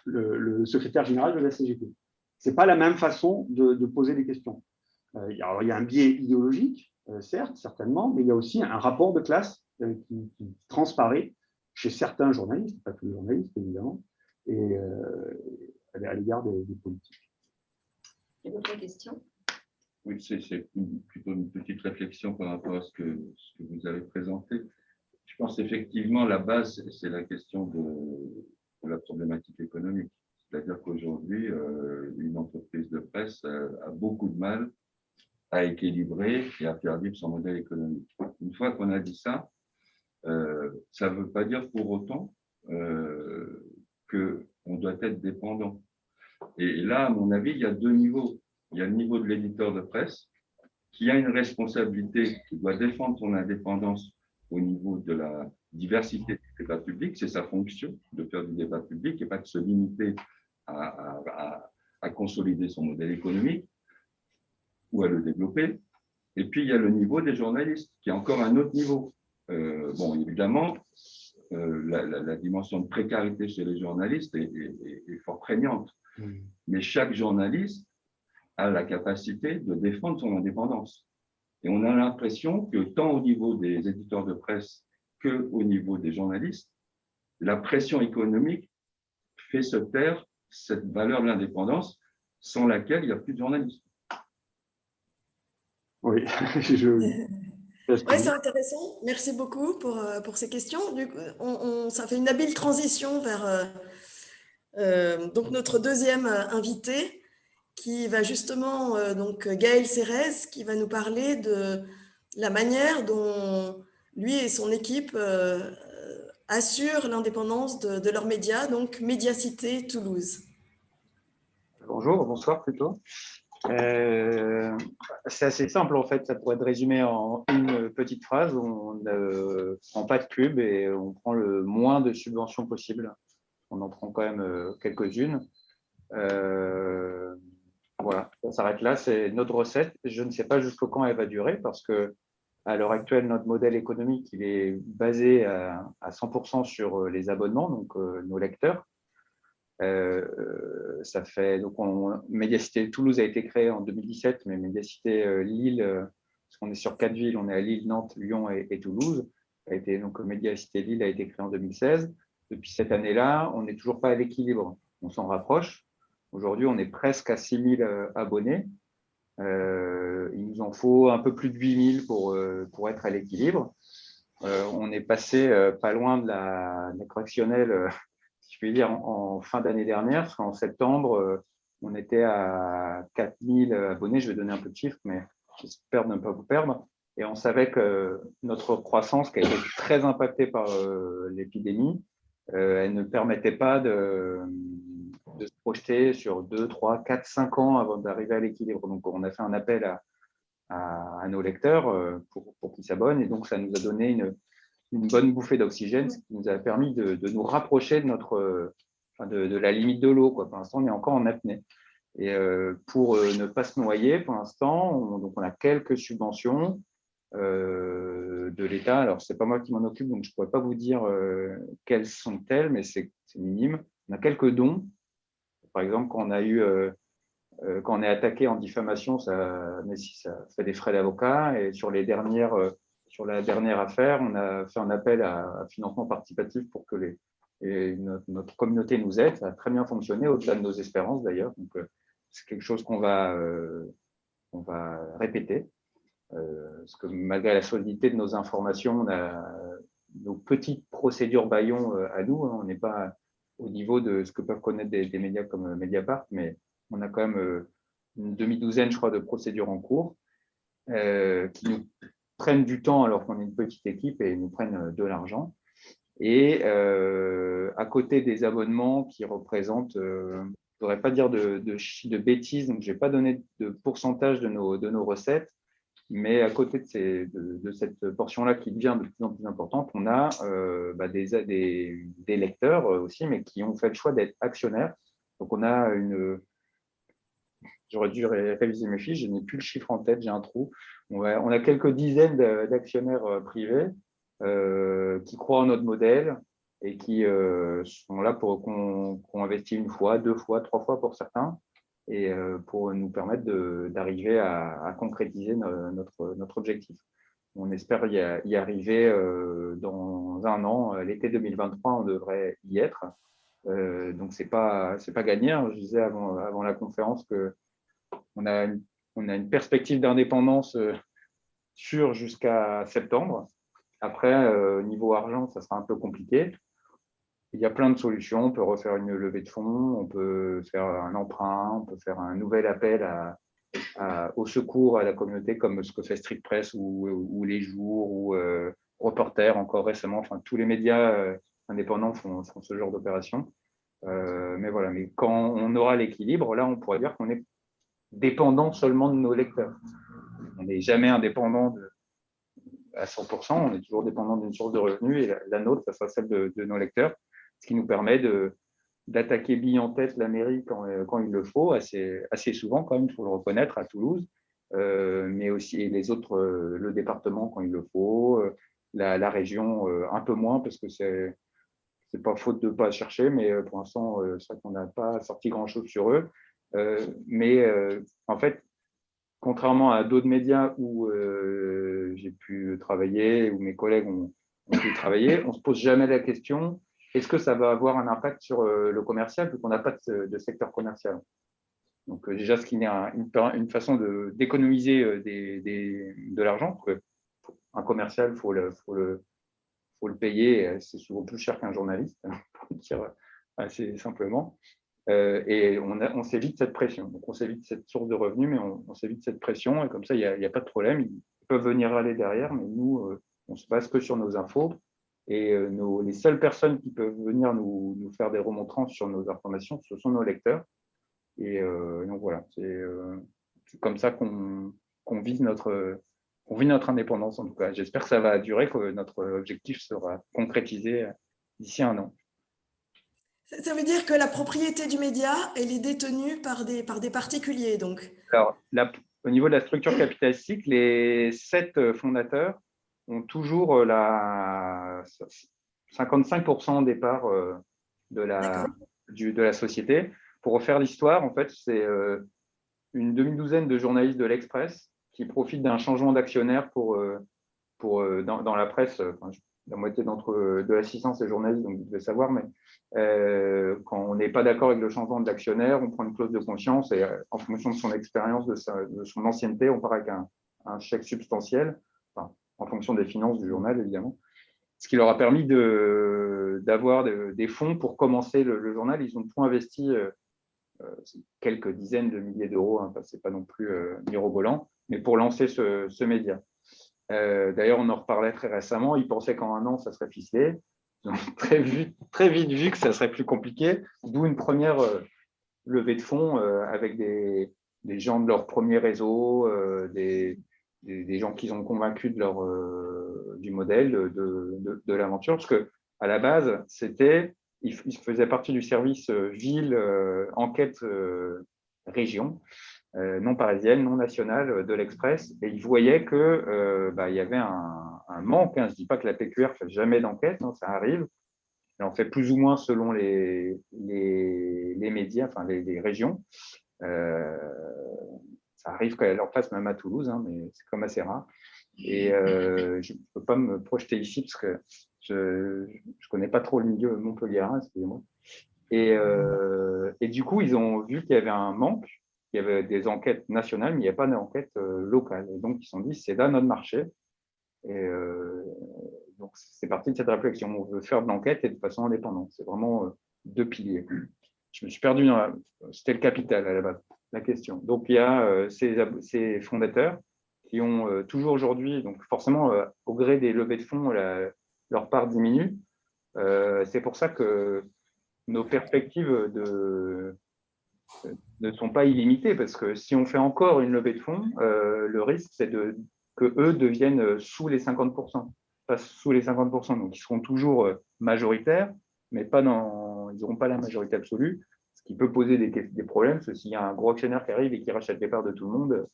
le secrétaire général de la CGT. Ce n'est pas la même façon de poser des questions. Il y a un biais idéologique, certes, certainement, mais il y a aussi un rapport de classe qui transparaît chez certains journalistes, pas tous les journalistes, évidemment, et à l'égard des politiques. Il y a d'autres questions ? Oui, c'est plutôt une petite réflexion par rapport à ce que vous avez présenté. Je pense effectivement la base, c'est la question de la problématique économique. C'est-à-dire qu'aujourd'hui, une entreprise de presse a beaucoup de mal à équilibrer et à faire vivre son modèle économique. Une fois qu'on a dit ça, ça ne veut pas dire pour autant qu'on doit être dépendant. Et là, à mon avis, il y a 2 niveaux. Il y a le niveau de l'éditeur de presse qui a une responsabilité, qui doit défendre son indépendance au niveau de la diversité du débat public. C'est sa fonction de faire du débat public et pas de se limiter à consolider son modèle économique ou à le développer. Et puis, il y a le niveau des journalistes, qui est encore un autre niveau. Bon, évidemment, la dimension de précarité chez les journalistes est fort prégnante. Mais chaque journaliste a la capacité de défendre son indépendance. Et on a l'impression que tant au niveau des éditeurs de presse qu'au niveau des journalistes, la pression économique fait se taire cette valeur de l'indépendance sans laquelle il n'y a plus de journalisme. Oui, Oui, c'est intéressant. Merci beaucoup pour ces questions. Du coup, ça fait une habile transition vers donc notre deuxième invité, qui va justement, donc Gaël Cérès, qui va nous parler de la manière dont lui et son équipe assurent l'indépendance de leurs médias, donc Médiacité Toulouse. Bonjour, bonsoir plutôt. Euh, c'est assez simple en fait, ça pourrait être résumé en une petite phrase. On ne prend pas de pub et on prend le moins de subventions possible. On en prend quand même quelques-unes. Voilà, ça s'arrête là, c'est notre recette. Je ne sais pas jusqu'au quand elle va durer parce que à l'heure actuelle, notre modèle économique il est basé à 100% sur les abonnements, donc nos lecteurs. Ça fait donc Médiacité Toulouse a été créée en 2017, mais Médiacité Lille, parce qu'on est sur 4 villes, on est à Lille, Nantes, Lyon et Toulouse. Donc Médiacité Lille a été créée en 2016. Depuis cette année-là, on n'est toujours pas à l'équilibre. On s'en rapproche. Aujourd'hui, on est presque à 6 000 abonnés. Il nous en faut un peu plus de 8 000 pour être à l'équilibre. On est passé pas loin de la correctionnelle, si je puis dire, en fin d'année dernière, parce qu'en septembre, on était à 4 000 abonnés. Je vais donner un peu de chiffres, mais j'espère ne pas vous perdre. Et on savait que notre croissance, qui a été très impactée par l'épidémie, elle ne permettait pas de se projeter sur 2, 3, 4, 5 ans avant d'arriver à l'équilibre. Donc, on a fait un appel à nos lecteurs pour qu'ils s'abonnent. Et donc, ça nous a donné une bonne bouffée d'oxygène, ce qui nous a permis de nous rapprocher de la limite de l'eau. Pour l'instant, on est encore en apnée. Et pour ne pas se noyer, pour l'instant, on a quelques subventions de l'État. Alors, ce n'est pas moi qui m'en occupe, donc je ne pourrais pas vous dire quelles sont-elles, mais c'est minime. On a quelques dons. Par exemple, quand on est attaqué en diffamation, ça fait des frais d'avocat. Et sur la dernière affaire, on a fait un appel à financement participatif pour que notre communauté nous aide. Ça a très bien fonctionné, au-delà de nos espérances d'ailleurs. Donc, c'est quelque chose qu'on va répéter. Parce que malgré la solidité de nos informations, on a nos petites procédures bâillons à nous. On n'est pas au niveau de ce que peuvent connaître des médias comme Mediapart, mais on a quand même une demi-douzaine, je crois, de procédures en cours qui nous prennent du temps alors qu'on est une petite équipe et nous prennent de l'argent. Et à côté des abonnements qui représentent, je ne voudrais pas dire de bêtises, donc je n'ai pas donné de pourcentage de nos recettes, mais à côté de cette portion-là qui devient de plus en plus importante, on a des lecteurs aussi, mais qui ont fait le choix d'être actionnaires. Donc on a j'aurais dû réviser mes fiches, je n'ai plus le chiffre en tête, j'ai un trou. On a quelques dizaines d'actionnaires privés qui croient en notre modèle et qui sont là pour qu'on investit une fois, 2 fois, 3 fois pour certains, et pour nous permettre d'arriver à concrétiser notre objectif. On espère y arriver dans un an. L'été 2023, on devrait y être. Donc, c'est pas gagné. Je disais avant la conférence qu'on a une perspective d'indépendance sûre jusqu'à septembre. Après, niveau argent, ça sera un peu compliqué. Il y a plein de solutions. On peut refaire une levée de fonds, on peut faire un emprunt, on peut faire un nouvel appel au secours à la communauté, comme ce que fait Street Press ou Les Jours ou Reporter encore récemment. Enfin, tous les médias indépendants font ce genre d'opération. Mais voilà. Mais quand on aura l'équilibre, là, on pourrait dire qu'on est dépendant seulement de nos lecteurs. On n'est jamais indépendant à 100%. On est toujours dépendant d'une source de revenus et la nôtre, ça sera celle de nos lecteurs, ce qui nous permet d'attaquer bille en tête la mairie quand il le faut, assez souvent quand même, il faut le reconnaître, à Toulouse, mais aussi les autres, le département quand il le faut, la région un peu moins parce que c'est pas faute de ne pas chercher, mais pour l'instant, c'est vrai qu'on n'a pas sorti grand-chose sur eux. Mais en fait, contrairement à d'autres médias où j'ai pu travailler, où mes collègues ont pu travailler, on ne se pose jamais la question est-ce que ça va avoir un impact sur le commercial, vu qu'on n'a pas de secteur commercial. Donc déjà, ce qui est une façon d'économiser de l'argent, parce qu'un commercial, il faut le payer, c'est souvent plus cher qu'un journaliste, pour le dire assez simplement. Et on s'évite cette pression. Donc on s'évite cette source de revenus, mais on s'évite cette pression, et comme ça, il n'y a pas de problème. Ils peuvent venir aller derrière, mais nous, on se base que sur nos infos. Et les seules personnes qui peuvent venir nous faire des remontrances sur nos informations, ce sont nos lecteurs. Et donc voilà, c'est comme ça qu'on vit notre indépendance en tout cas. J'espère que ça va durer, que notre objectif sera concrétisé d'ici 1 an. Ça veut dire que la propriété du média, elle est détenue par des particuliers, donc. Alors, au niveau de la structure capitalistique, les 7 fondateurs ont toujours 55% des parts de la société. Pour refaire l'histoire, en fait, c'est une demi-douzaine de journalistes de l'Express qui profitent d'un changement d'actionnaire dans la presse. La moitié de l'assistance est journaliste, donc vous devez savoir, mais quand on n'est pas d'accord avec le changement d'actionnaire, on prend une clause de conscience et en fonction de son expérience, de son ancienneté, on part avec un chèque substantiel, enfin, en fonction des finances du journal, évidemment. Ce qui leur a permis d'avoir des fonds pour commencer le journal. Ils ont tout investi, quelques dizaines de milliers d'euros, hein, ce n'est pas non plus mirobolant, mais pour lancer ce média. D'ailleurs, on en reparlait très récemment. Ils pensaient qu'en 1 an, ça serait ficelé. Ils ont très vite vu que ça serait plus compliqué, d'où une première levée de fonds avec des gens de leur premier réseau, des gens qu'ils ont convaincus du modèle, de l'aventure. Parce qu'à la base, ils faisaient partie du service ville, enquête, région. Non parisienne, non nationale de l'Express, et ils voyaient que il y avait un manque. Hein. Je ne dis pas que la PQR ne fait jamais d'enquête, hein, ça arrive. Elle en fait plus ou moins selon les médias, enfin les régions. Ça arrive qu'elle en fasse même à Toulouse, hein, mais c'est comme assez rare. Et je ne peux pas me projeter ici parce que je ne connais pas trop le milieu montpelliérain, excusez-moi. Et du coup, ils ont vu qu'il y avait un manque. Il y avait des enquêtes nationales, mais il n'y avait pas d'enquête locale. Et donc, ils se sont dit, c'est là notre marché. Et donc, c'est parti de cette réflexion. On veut faire de l'enquête et de façon indépendante. C'est vraiment 2 piliers. Je me suis perdu c'était le capital à la base, la question. Donc, il y a ces fondateurs qui ont toujours aujourd'hui, donc forcément, au gré des levées de fonds, leur part diminue. C'est pour ça que nos perspectives ne sont pas illimitées, parce que si on fait encore une levée de fonds, le risque, c'est que eux deviennent sous les 50%, pas sous les 50%. Donc, ils seront toujours majoritaires, mais ils n'auront pas la majorité absolue, ce qui peut poser des problèmes, parce que s'il y a un gros actionnaire qui arrive et qui rachète les parts de tout le monde,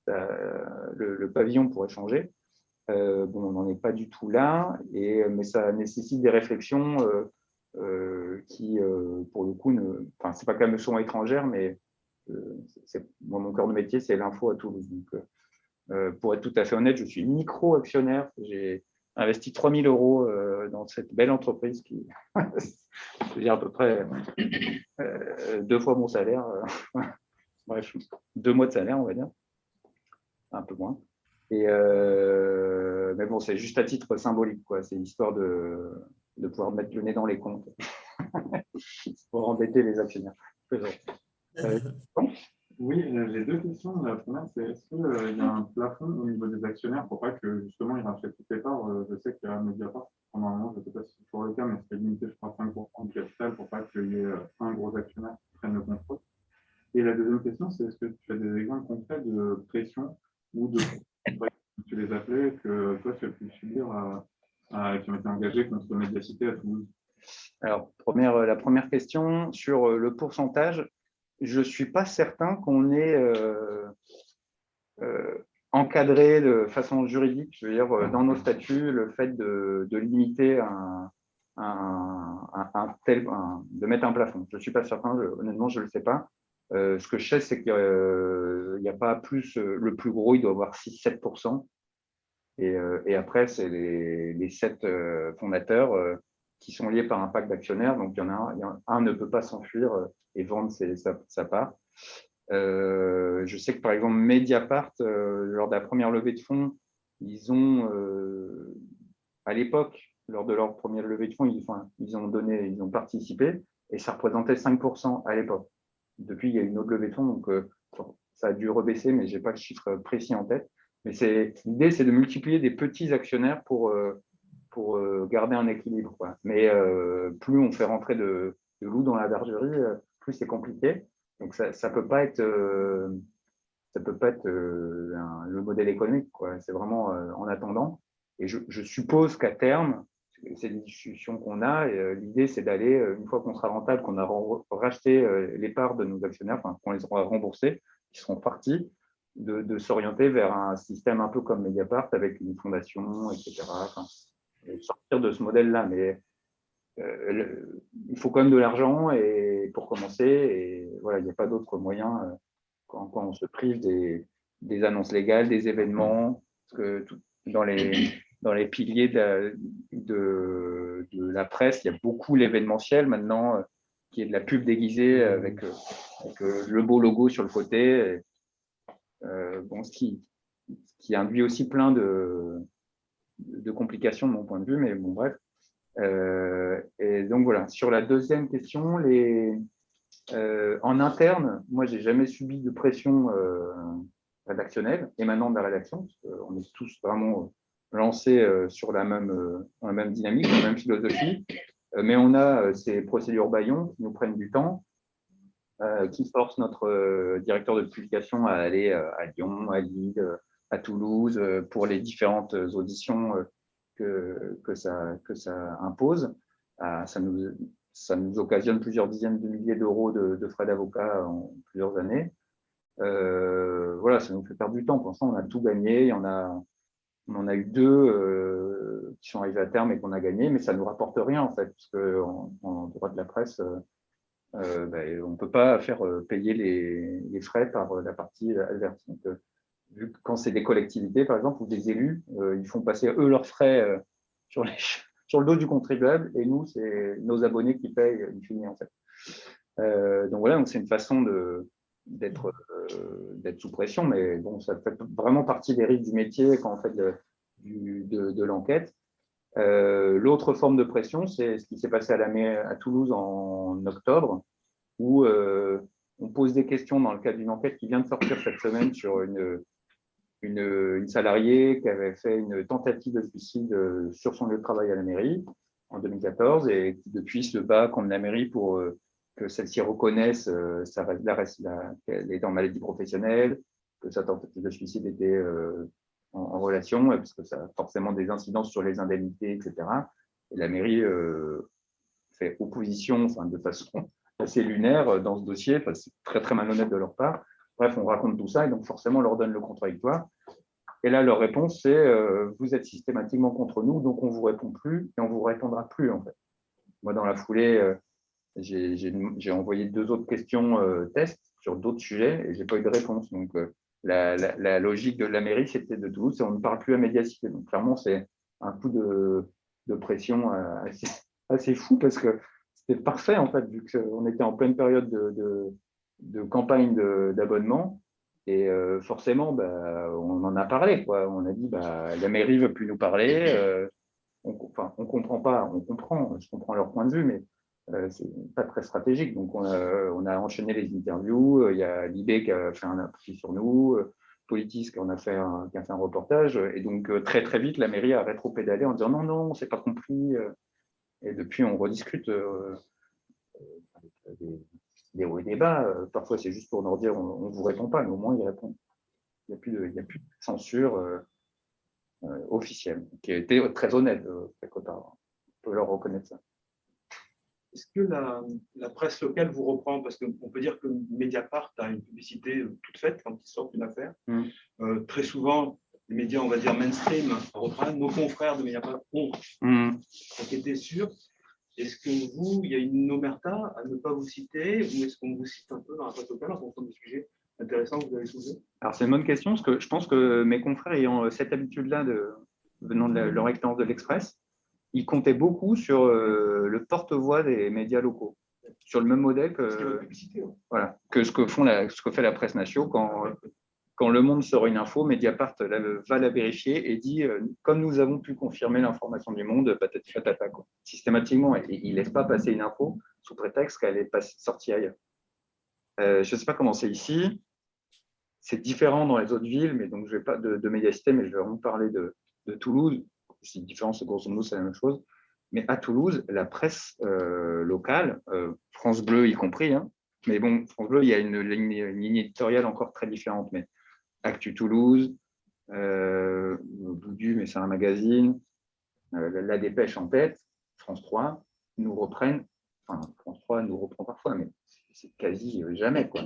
le pavillon pourrait changer. On n'en est pas du tout là, mais ça nécessite des réflexions qui, pour le coup, c'est pas que la notion étrangère, mais mon cœur de métier, c'est l'info à Toulouse. Donc, pour être tout à fait honnête, je suis micro-actionnaire. J'ai investi 3 000 euros dans cette belle entreprise qui, je veux dire, à peu près 2 fois mon salaire. Bref, 2 mois de salaire, on va dire. Un peu moins. Mais bon, c'est juste à titre symbolique, quoi. C'est histoire de pouvoir mettre le nez dans les comptes pour embêter les actionnaires. Oui, j'ai 2 questions. La première, c'est est-ce qu'il y a un plafond au niveau des actionnaires pour pas que justement ils rachètent toutes les parts? Je sais qu'il y a Mediapart, pendant un moment, je ne sais pas si c'est toujours le cas, mais c'était limité, je crois, à 5% du capital pour pas qu'il y ait un gros actionnaire qui prenne le contrôle. Et la deuxième question, c'est est-ce que tu as des exemples concrets de pression ou de tu les appelais que toi tu as pu subir qui ont été engagés contre Mediacité à Toulouse? Alors, la première question sur le pourcentage, je ne suis pas certain qu'on ait encadré de façon juridique, je veux dire, dans nos statuts, le fait de limiter de mettre un plafond. Je ne suis pas certain, honnêtement, je ne le sais pas. Ce que je sais, c'est qu'il n'y a pas plus, le plus gros, il doit avoir 6-7%. Et après, c'est les 7 fondateurs qui sont liés par un pacte d'actionnaires. Donc, il y en a un ne peut pas s'enfuir et vendre sa part. Je sais que par exemple Mediapart, lors de la première levée de fonds, ils ont, à l'époque, lors de leur première levée de fonds, ils ont participé et ça représentait 5% à l'époque. Depuis, il y a une autre levée de fonds, donc ça a dû rebaisser, mais je n'ai pas le chiffre précis en tête. Mais l'idée, c'est de multiplier des petits actionnaires pour garder un équilibre, quoi. Mais plus on fait rentrer de loups dans la bergerie, plus c'est compliqué. Donc ça ne peut pas être, le modèle économique, quoi. C'est vraiment en attendant. Et je suppose qu'à terme, c'est des discussions qu'on a. L'idée, c'est d'aller, une fois qu'on sera rentable, qu'on a racheté les parts de nos actionnaires, enfin, qu'on les aura remboursés, qui seront partis, de s'orienter vers un système un peu comme Mediapart, avec une fondation, etc. Enfin, et sortir de ce modèle-là. Mais il faut quand même de l'argent pour commencer. Et voilà, il n'y a pas d'autre moyen quand on se prive des annonces légales, des événements, parce que dans les piliers de la presse, il y a beaucoup l'événementiel maintenant, qui est de la pub déguisée avec le beau logo sur le côté. Bon, ce qui induit aussi plein de complications de mon point de vue, mais bon, bref. Et donc voilà, sur la deuxième question, en interne, moi, j'ai jamais subi de pression rédactionnelle émanant de la rédaction, parce qu'on est tous vraiment lancés sur la même dynamique, la même philosophie, mais on a ces procédures bâillons qui nous prennent du temps, qui forcent notre directeur de publication à aller à Lyon, à Lille, à Toulouse, pour les différentes auditions que ça impose. Ça nous occasionne plusieurs dizaines de milliers d'euros de frais d'avocat en plusieurs années. Voilà, ça nous fait perdre du temps. Pour l'instant, on a tout gagné. On en a eu deux qui sont arrivés à terme et qu'on a gagné, mais ça ne nous rapporte rien, en fait, parce qu'en droit de la presse, on ne peut pas faire payer les frais par la partie adverse. Donc, vu que quand c'est des collectivités, par exemple, ou des élus, ils font passer, eux, leurs frais sur le dos du contribuable, et nous, c'est nos abonnés qui payent, in fine, en fait. Donc voilà, c'est une façon d'être sous pression, mais bon, ça fait vraiment partie des risques du métier quand on fait de l'enquête. L'autre forme de pression, c'est ce qui s'est passé à Toulouse en octobre, où on pose des questions dans le cadre d'une enquête qui vient de sortir cette semaine sur une salariée qui avait fait une tentative de suicide sur son lieu de travail à la mairie en 2014 et qui depuis se bat contre la mairie pour que celle-ci reconnaisse qu'elle est en maladie professionnelle, que sa tentative de suicide était en relation, parce que ça a forcément des incidences sur les indemnités, etc. Et la mairie fait opposition, enfin, de façon assez lunaire dans ce dossier. Enfin, c'est très, très malhonnête de leur part. Bref, on raconte tout ça et donc forcément, on leur donne le contradictoire. Et là, leur réponse, c'est vous êtes systématiquement contre nous, donc on ne vous répond plus et on ne vous répondra plus, en fait. Moi, dans la foulée, j'ai envoyé 2 autres questions tests sur d'autres sujets et je n'ai pas eu de réponse. Donc, la logique de la mairie, c'était de Toulouse, c'est on ne parle plus à Médiacité. Donc, clairement, c'est un coup de pression assez fou parce que c'était parfait, en fait, vu qu'on était en pleine période de campagne d'abonnement. Et forcément, on en a parlé, quoi. On a dit, la mairie ne veut plus nous parler. On comprend pas, je comprends leur point de vue, mais c'est pas très stratégique. Donc, on a enchaîné les interviews. Il y a Libé qui a fait un appui sur nous, Politis qui a fait un reportage. Et donc, très, très vite, la mairie a rétro-pédalé en disant non, non, on s'est pas compris. Et depuis, on rediscute des hauts et des bas. Parfois, c'est juste pour leur dire on ne vous répond pas, mais au moins, ils répondent. Il n'y a plus de censure officielle, qui a été très honnête, quelque part. On peut leur reconnaître ça. Est-ce que la presse locale vous reprend? Parce qu'on peut dire que Mediapart a une publicité toute faite quand ils sortent une affaire. Très souvent, les médias, on va dire mainstream, reprennent. Nos confrères de Mediapart ont enquêté sur. Est-ce que vous, il y a une omerta à ne pas vous citer, ou est-ce qu'on vous cite un peu dans la presse locale en fonction des sujets intéressants que vous avez soulevés? Alors, c'est une bonne question, parce que je pense que mes confrères ayant cette habitude-là venant de leur expérience de l'Express, ils comptaient beaucoup sur le porte-voix des médias locaux. sur le même modèle Parce qu'il y a que, la publicité, hein. voilà, que ce que fait la presse nation quand Le Monde sort une info, Mediapart va la vérifier et dit comme nous avons pu confirmer l'information du Monde, patati patata, quoi. Systématiquement. Et il ne laisse pas passer une info sous prétexte qu'elle est sortie ailleurs. Je ne sais pas comment c'est ici. C'est différent dans les autres villes, mais donc je vais pas de Médiacité, mais je vais vraiment parler de Toulouse. C'est différent, c'est grosso modo, c'est la même chose. Mais à Toulouse, la presse locale, France Bleu y compris, hein, mais bon, France Bleu, il y a une ligne éditoriale encore très différente. Mais Actu Toulouse, Boudu, mais c'est un magazine, La Dépêche en tête, France 3 nous reprennent, enfin France 3 nous reprend parfois, mais c'est quasi jamais, quoi.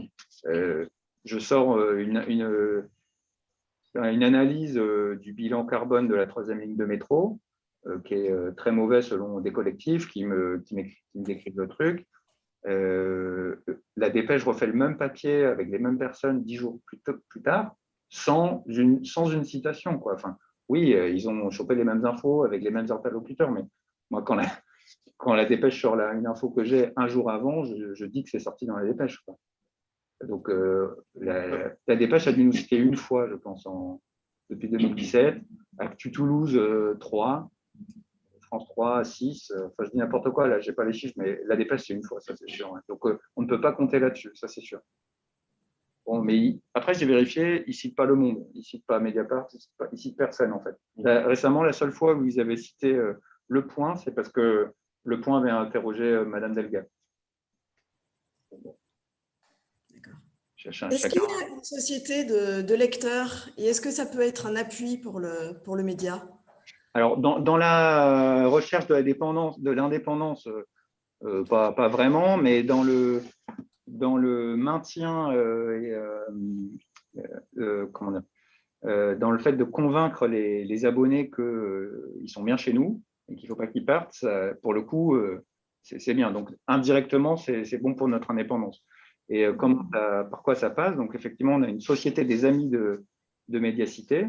Je sors une analyse du bilan carbone de la 3e ligne de métro, qui est très mauvais selon des collectifs qui me décrivent le truc. La Dépêche refait le même papier avec les mêmes personnes 10 jours plus tard, sans une citation, quoi. Enfin, oui, ils ont chopé les mêmes infos avec les mêmes interlocuteurs, mais moi, quand la Dépêche sort une info que j'ai un jour avant, je dis que c'est sorti dans la Dépêche, quoi. Donc, la Dépêche a dû nous citer une fois, je pense, depuis 2017. Actu Toulouse, 3. France 3, 6. Enfin, je dis n'importe quoi, là, je n'ai pas les chiffres, mais la Dépêche, c'est une fois, ça, c'est sûr. Hein. Donc, on ne peut pas compter là-dessus, ça, c'est sûr. Bon, mais après, j'ai vérifié, ils ne citent pas Le Monde, ils ne citent pas Mediapart, ils ne citent personne, en fait. Là, récemment, la seule fois où ils avaient cité Le Point, c'est parce que Le Point avait interrogé Madame Delga. Est-ce qu'il y a une société de lecteurs et est-ce que ça peut être un appui pour le média? Alors, dans la recherche de l'indépendance, pas vraiment, mais dans le maintien, comment dire, dans le fait de convaincre les abonnés qu'ils sont bien chez nous et qu'il ne faut pas qu'ils partent, ça, pour le coup, c'est bien. Donc, indirectement, c'est bon pour notre indépendance. Et par quoi ça passe? Donc, effectivement, on a une société des amis de Médiacité,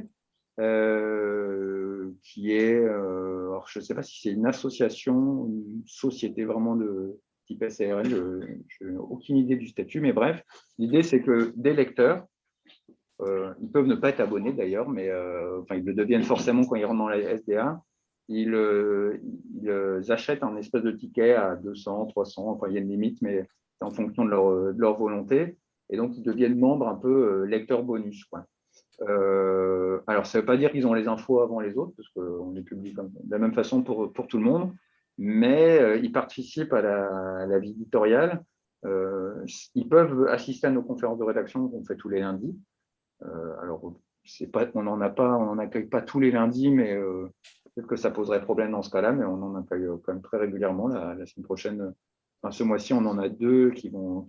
qui est, alors je ne sais pas si c'est une association, une société vraiment de type SARL, je n'ai aucune idée du statut, mais bref, l'idée c'est que des lecteurs, ils peuvent ne pas être abonnés d'ailleurs, mais enfin, ils le deviennent forcément quand ils rentrent dans la SDA, ils achètent un espèce de ticket à 200, 300, enfin il y a une limite, mais c'est en fonction de leur volonté, et donc ils deviennent membres un peu lecteurs bonus, quoi. Alors, ça ne veut pas dire qu'ils ont les infos avant les autres, parce qu'on les publie de la même façon pour tout le monde, mais ils participent à la vie éditoriale. Ils peuvent assister à nos conférences de rédaction qu'on fait tous les lundis. Alors, on n'en accueille pas tous les lundis, mais peut-être que ça poserait problème dans ce cas-là, mais on en accueille quand même très régulièrement. La semaine prochaine, enfin, ce mois-ci, on en a 2 qui vont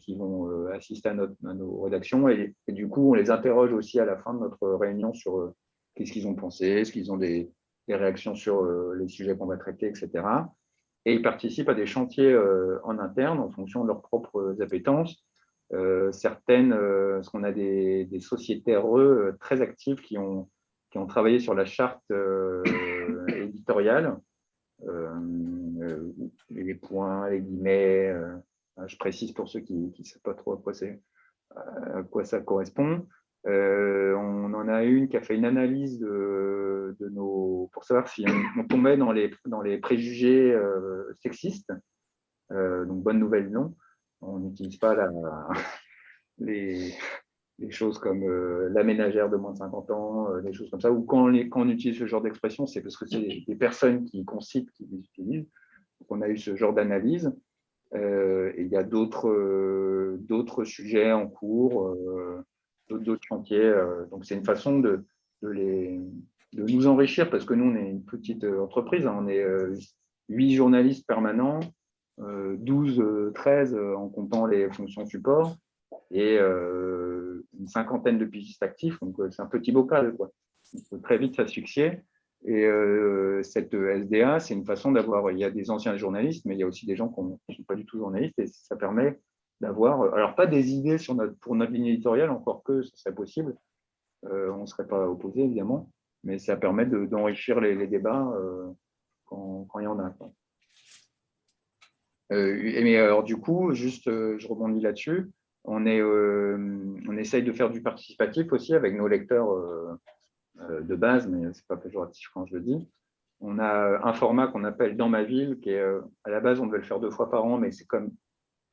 assister à nos rédactions et du coup, on les interroge aussi à la fin de notre réunion sur qu'est-ce qu'ils ont pensé, est-ce qu'ils ont des réactions sur les sujets qu'on va traiter, etc. Et ils participent à des chantiers en interne en fonction de leurs propres appétences. Certaines, parce qu'on a des sociétaires très actives qui ont travaillé sur la charte éditoriale. Les points, les guillemets, je précise pour ceux qui ne savent pas trop à quoi ça correspond. On en a une qui a fait une analyse pour savoir si on tombait dans les préjugés sexistes. Donc, bonne nouvelle, non. On n'utilise pas les choses comme la ménagère de moins de 50 ans, des choses comme ça, ou quand on utilise ce genre d'expression, c'est parce que c'est des personnes qu'on cite qui les utilisent. Donc, on a eu ce genre d'analyse. Et il y a d'autres sujets en cours, d'autres chantiers. Donc, c'est une façon de nous enrichir, parce que nous, on est une petite entreprise, hein, on est 8 journalistes permanents, 12, 13 en comptant les fonctions support, et une cinquantaine de pigistes actifs, donc c'est un petit bocal, quoi. Donc, très vite, ça succède. Et cette SDA, c'est une façon d'avoir, il y a des anciens journalistes, mais il y a aussi des gens qui ne sont pas du tout journalistes, et ça permet d'avoir, alors pas des idées pour notre ligne éditoriale, encore que ce serait possible, on ne serait pas opposé évidemment, mais ça permet d'enrichir les débats quand il y en a, quoi. Mais alors, du coup, juste, je rebondis là-dessus, on essaye de faire du participatif aussi avec nos lecteurs de base, mais ce n'est pas péjoratif quand je le dis. On a un format qu'on appelle Dans ma ville, qui est, à la base, on devait le faire 2 fois par an, mais c'est comme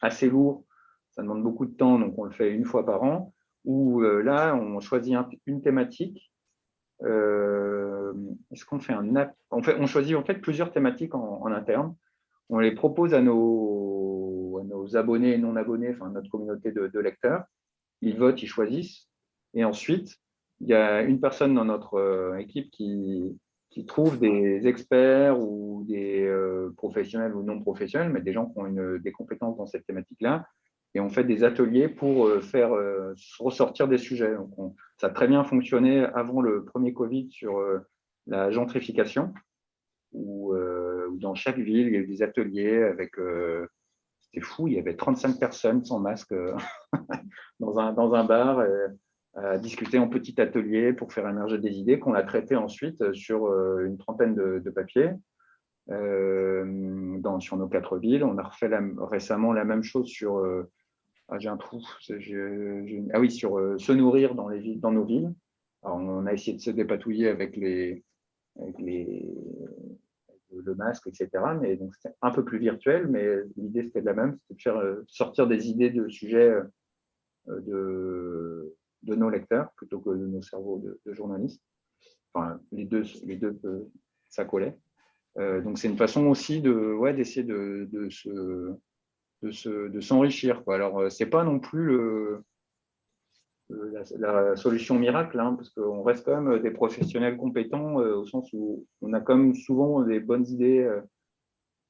assez lourd, ça demande beaucoup de temps, donc on le fait 1 fois par an, où là, on choisit une thématique. Est-ce qu'on fait on choisit en fait plusieurs thématiques en interne. On les propose à nos abonnés et non abonnés, enfin notre communauté de lecteurs. Ils votent, ils choisissent. Et ensuite, il y a une personne dans notre équipe qui trouve des experts ou des professionnels ou non professionnels, mais des gens qui ont des compétences dans cette thématique-là. Et on fait des ateliers pour faire ressortir des sujets. Donc ça a très bien fonctionné avant le premier Covid sur la gentrification, où dans chaque ville, il y a eu des ateliers avec… c'était fou, il y avait 35 personnes sans masque dans un bar à discuter en petit atelier pour faire émerger des idées qu'on a traitées ensuite sur une trentaine de papiers sur nos 4 villes. On a refait récemment la même chose sur… j'ai un trou. Ah oui, sur se nourrir dans nos villes. Alors, on a essayé de se dépatouiller avec le masque, etc. Mais donc c'était un peu plus virtuel, mais l'idée c'était la même, c'était de faire sortir des idées de sujets de nos lecteurs plutôt que de nos cerveaux de journalistes. Enfin, les deux ça collait. Donc c'est une façon aussi d'essayer de s'enrichir. Alors c'est pas non plus la solution miracle, hein, parce qu'on reste quand même des professionnels compétents au sens où on a quand même souvent des bonnes idées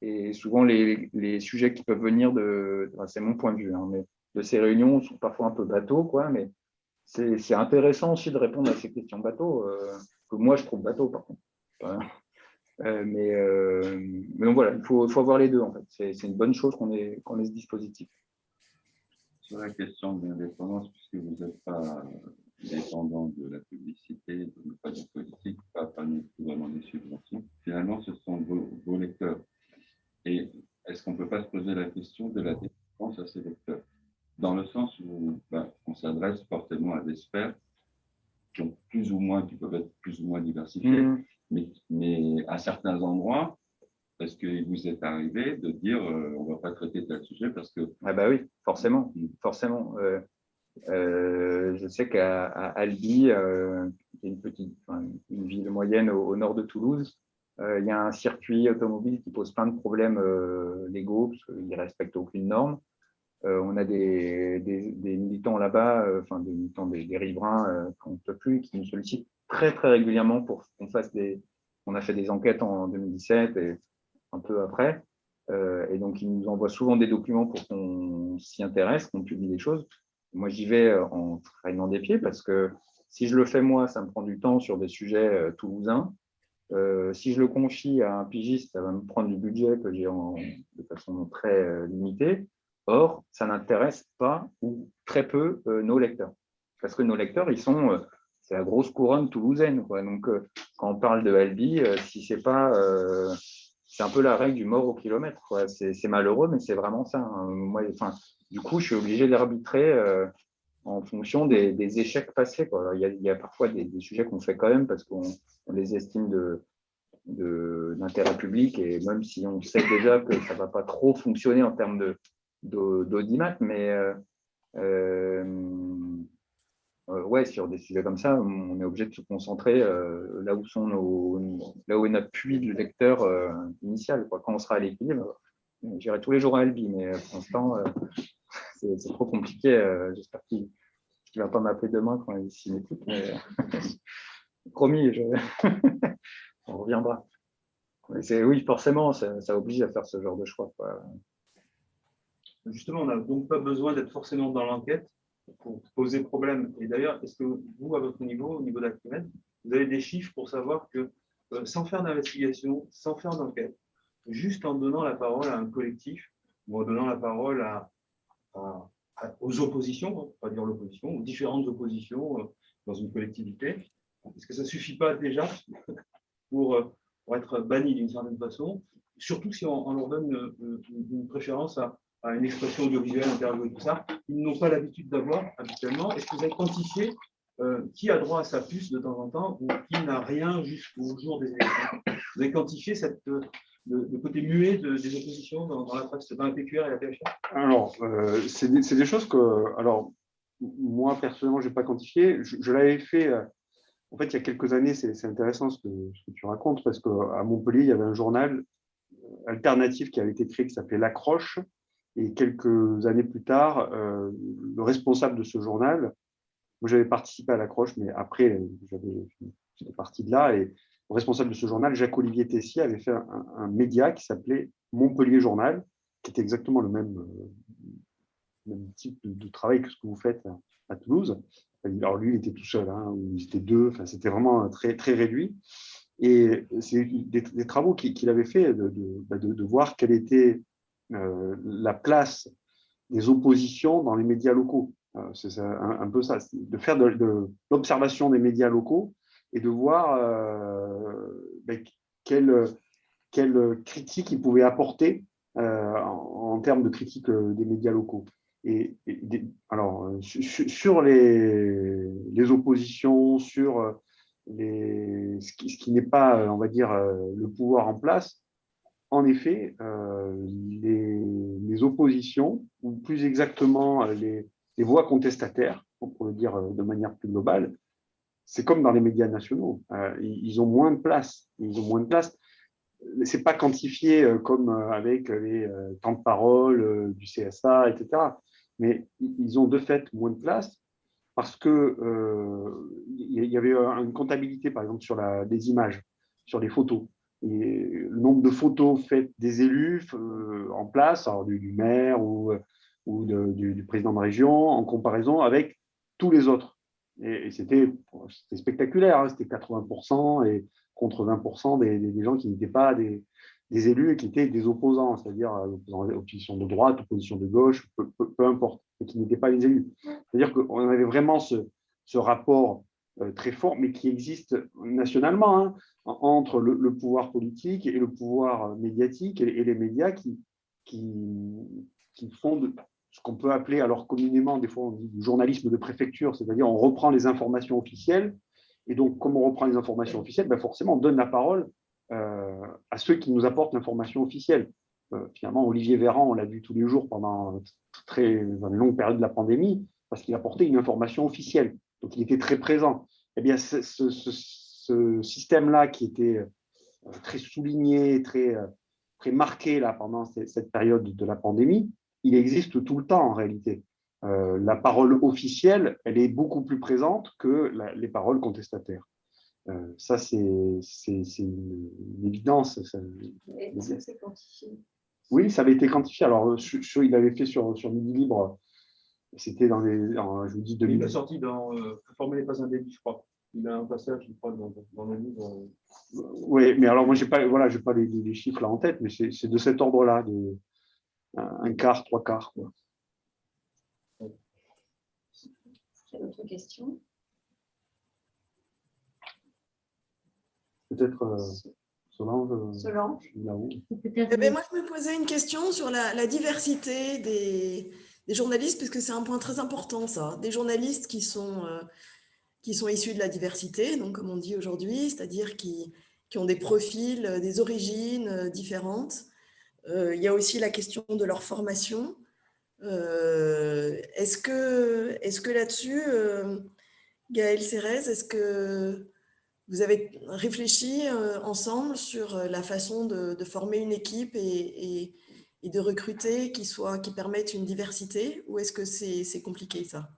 et souvent les sujets qui peuvent venir c'est mon point de vue, hein, mais de ces réunions sont parfois un peu bateaux, quoi, mais c'est intéressant aussi de répondre à ces questions bateaux, que moi je trouve bateaux par contre. Mais donc voilà, il faut avoir les deux en fait. C'est une bonne chose qu'on ait ce dispositif. Sur la question de l'indépendance, puisque vous n'êtes pas dépendant de la publicité, pas de politique, pas non plus vraiment des subventions, finalement ce sont vos lecteurs. Et est-ce qu'on ne peut pas se poser la question de la dépendance à ces lecteurs? Dans le sens où on s'adresse fortement à des sphères qui peuvent être plus ou moins diversifiées, mais à certains endroits, est-ce qu'il vous est arrivé de dire on ne va pas traiter tel sujet parce que… Ah bah oui, forcément. Je sais qu'à Albi, qui est une ville moyenne au nord de Toulouse, il y a un circuit automobile qui pose plein de problèmes légaux parce qu'il ne respecte aucune norme. On a des militants là-bas, des militants, des riverains qu'on ne peut plus, qui nous sollicitent très très régulièrement pour qu'on fasse on a fait des enquêtes en 2017 et un peu après, et donc ils nous envoient souvent des documents pour qu'on s'y intéresse, qu'on publie des choses. Moi, j'y vais en traînant des pieds parce que si je le fais moi, ça me prend du temps sur des sujets toulousains. Si je le confie à un pigiste, ça va me prendre du budget que j'ai de façon très limitée. Or, ça n'intéresse pas ou très peu nos lecteurs. Parce que nos lecteurs, c'est la grosse couronne toulousaine, quoi. Donc, quand on parle de Albi, si c'est pas… c'est un peu la règle du mort au kilomètre, quoi. C'est malheureux, mais c'est vraiment ça, hein. Moi, du coup, je suis obligé d'arbitrer en fonction des échecs passés, quoi. Alors, il y a parfois des sujets qu'on fait quand même parce qu'on les estime d'intérêt public, et même si on sait déjà que ça ne va pas trop fonctionner en termes d'audimat, mais ouais, sur des sujets comme ça, on est obligé de se concentrer là où est notre puits de lecteur initial, quoi. Quand on sera à l'équilibre, j'irai tous les jours à Albi, mais pour l'instant, c'est trop compliqué. J'espère qu'il ne va pas m'appeler demain quand il m'écoute, mais promis, on reviendra. Oui, forcément, ça oblige à faire ce genre de choix, quoi. Justement, on n'a donc pas besoin d'être forcément dans l'enquête pour poser problème. Et d'ailleurs, est-ce que vous, à votre niveau, au niveau d'Archimède, vous avez des chiffres pour savoir que sans faire d'investigation, sans faire d'enquête, juste en donnant la parole à un collectif ou en donnant la parole aux oppositions, on va dire l'opposition, aux différentes oppositions dans une collectivité, est-ce que ça ne suffit pas déjà pour être banni d'une certaine façon surtout si on leur donne une préférence à une expression audiovisuelle, interview et tout ça, ils n'ont pas l'habitude d'avoir habituellement. Est-ce que vous avez quantifié qui a droit à sa puce de temps en temps ou qui n'a rien jusqu'au jour des élections? Vous avez quantifié le côté muet des oppositions dans la presse, dans la PQR et la PHR? Alors, c'est des choses que, alors, moi, personnellement, je n'ai pas quantifié. Je l'avais fait, en fait, il y a quelques années, c'est intéressant ce que tu racontes, parce qu'à Montpellier, il y avait un journal alternatif qui avait été créé qui s'appelait L'Accroche. Et quelques années plus tard, le responsable de ce journal, moi j'avais participé à L'Accroche, mais après, j'étais parti de là. Et le responsable de ce journal, Jacques-Olivier Tessier, avait fait un média qui s'appelait Montpellier Journal, qui était exactement le même type de travail que ce que vous faites à Toulouse. Alors lui, il était tout seul, hein, ils étaient deux, enfin, c'était vraiment très, très réduit. Et c'est des travaux qu'il avait fait de voir quelle était la place des oppositions dans les médias locaux. C'est un peu ça, de faire de l'observation des médias locaux et de voir quelle critique ils pouvaient apporter en termes de critique des médias locaux. Alors, sur les oppositions, sur ce qui n'est pas, on va dire, le pouvoir en place, en effet, les oppositions, ou plus exactement les voix contestataires, pour le dire de manière plus globale, c'est comme dans les médias nationaux. Ils ont moins de place. Ils ont moins de place. Ce n'est pas quantifié comme avec les temps de parole du CSA, etc. Mais ils ont de fait moins de place parce que il y avait une comptabilité, par exemple, sur des images, sur les photos. Et le nombre de photos faites des élus en place, alors du maire ou du président de région, en comparaison avec tous les autres. Et c'était spectaculaire, hein, c'était 80% et contre 20% des gens qui n'étaient pas des élus et qui étaient des opposants, c'est-à-dire opposition de droite, opposition de gauche, peu importe, et qui n'étaient pas les élus. C'est-à-dire qu'on avait vraiment ce rapport très fort, mais qui existe nationalement, hein, entre le pouvoir politique et le pouvoir médiatique et les médias qui font ce qu'on peut appeler, alors communément, des fois on dit du journalisme de préfecture, c'est-à-dire on reprend les informations officielles, et donc comme on reprend les informations officielles, ben forcément on donne la parole à ceux qui nous apportent l'information officielle. Finalement, Olivier Véran, on l'a vu tous les jours pendant une longue période de la pandémie, parce qu'il apportait une information officielle, donc il était très présent. Eh bien, ce système-là qui était très souligné, très marqué là, pendant cette période de la pandémie, il existe tout le temps en réalité. La parole officielle, elle est beaucoup plus présente que les paroles contestataires. Ça, c'est une évidence. Est-ce que c'est quantifié? Oui, ça avait été quantifié. Alors, il avait fait sur Midi Libre, c'était dans je vous dis, 2000. Il a sorti dans Former n'est pas un délit, je crois. Il a un passage, je crois, dans le livre. Oui, mais alors moi, je n'ai pas les chiffres là en tête, mais c'est de cet ordre-là, un quart, trois quarts. Quoi. J'ai d'autres questions? Peut-être Solange. Là-haut. Eh bien, moi, je me posais une question sur la diversité des journalistes, parce que c'est un point très important, ça. Des journalistes qui sont issus de la diversité, donc comme on dit aujourd'hui, c'est-à-dire qui ont des profils, des origines différentes. Il y a aussi la question de leur formation. Est-ce que là-dessus, Gaël Cérès, est-ce que vous avez réfléchi ensemble sur la façon de former une équipe et de recruter qui permettent une diversité, ou est-ce que c'est compliqué ça?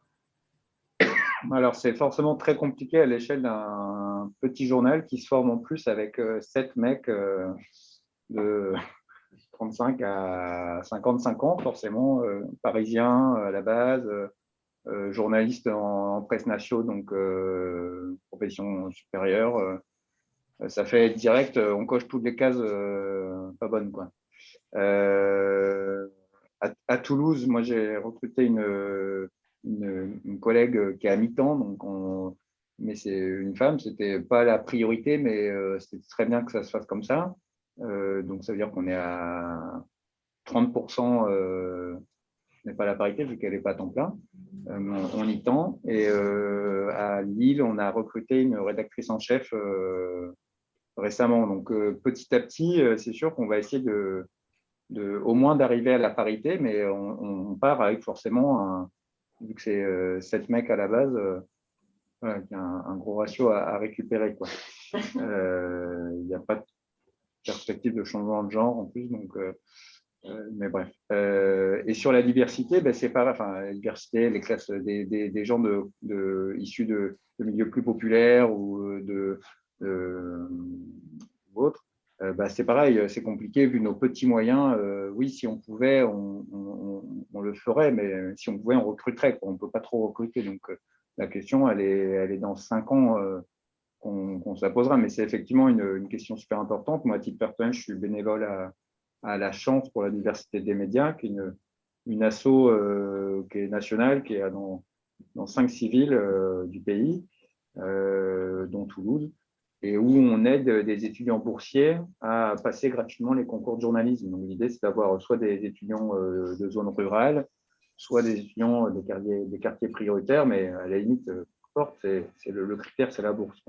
Alors, c'est forcément très compliqué à l'échelle d'un petit journal qui se forme en plus avec 7 mecs de 35 à 55 ans, forcément, parisiens à la base, journalistes en presse nationale, donc profession supérieure. Ça fait direct, on coche toutes les cases pas bonnes, quoi. À Toulouse, moi, j'ai recruté une collègue qui est à mi-temps, donc mais c'est une femme, c'était pas la priorité, mais c'était très bien que ça se fasse comme ça. Donc, ça veut dire qu'on est à 30%, n'est pas la parité vu qu'elle n'est pas à temps plein. On y tend. Et à Lille, on a recruté une rédactrice en chef récemment. Donc, petit à petit, c'est sûr qu'on va essayer au moins d'arriver à la parité, mais on part avec forcément, vu que c'est 7 mecs à la base, voilà, il y a un gros ratio à récupérer, quoi. Il n'y a pas de perspective de changement de genre en plus, donc, mais bref. Et sur la diversité, ben, c'est pareil, enfin, la diversité, les classes, des gens issus de milieux plus populaires ou ou autres, bah, c'est pareil, c'est compliqué vu nos petits moyens. Oui, si on pouvait, on le ferait, mais si on pouvait, on recruterait, quoi. On ne peut pas trop recruter. Donc, la question, elle est dans 5 ans qu'on se la posera. Mais c'est effectivement une question super importante. Moi, à titre personnel, je suis bénévole à la Chance pour la diversité des médias, qui est une asso qui est nationale, qui est dans 5-6 villes du pays, dont Toulouse, et où on aide des étudiants boursiers à passer gratuitement les concours de journalisme. Donc, l'idée, c'est d'avoir soit des étudiants de zones rurales, soit des étudiants des quartiers prioritaires, mais à la limite, le critère, c'est la bourse.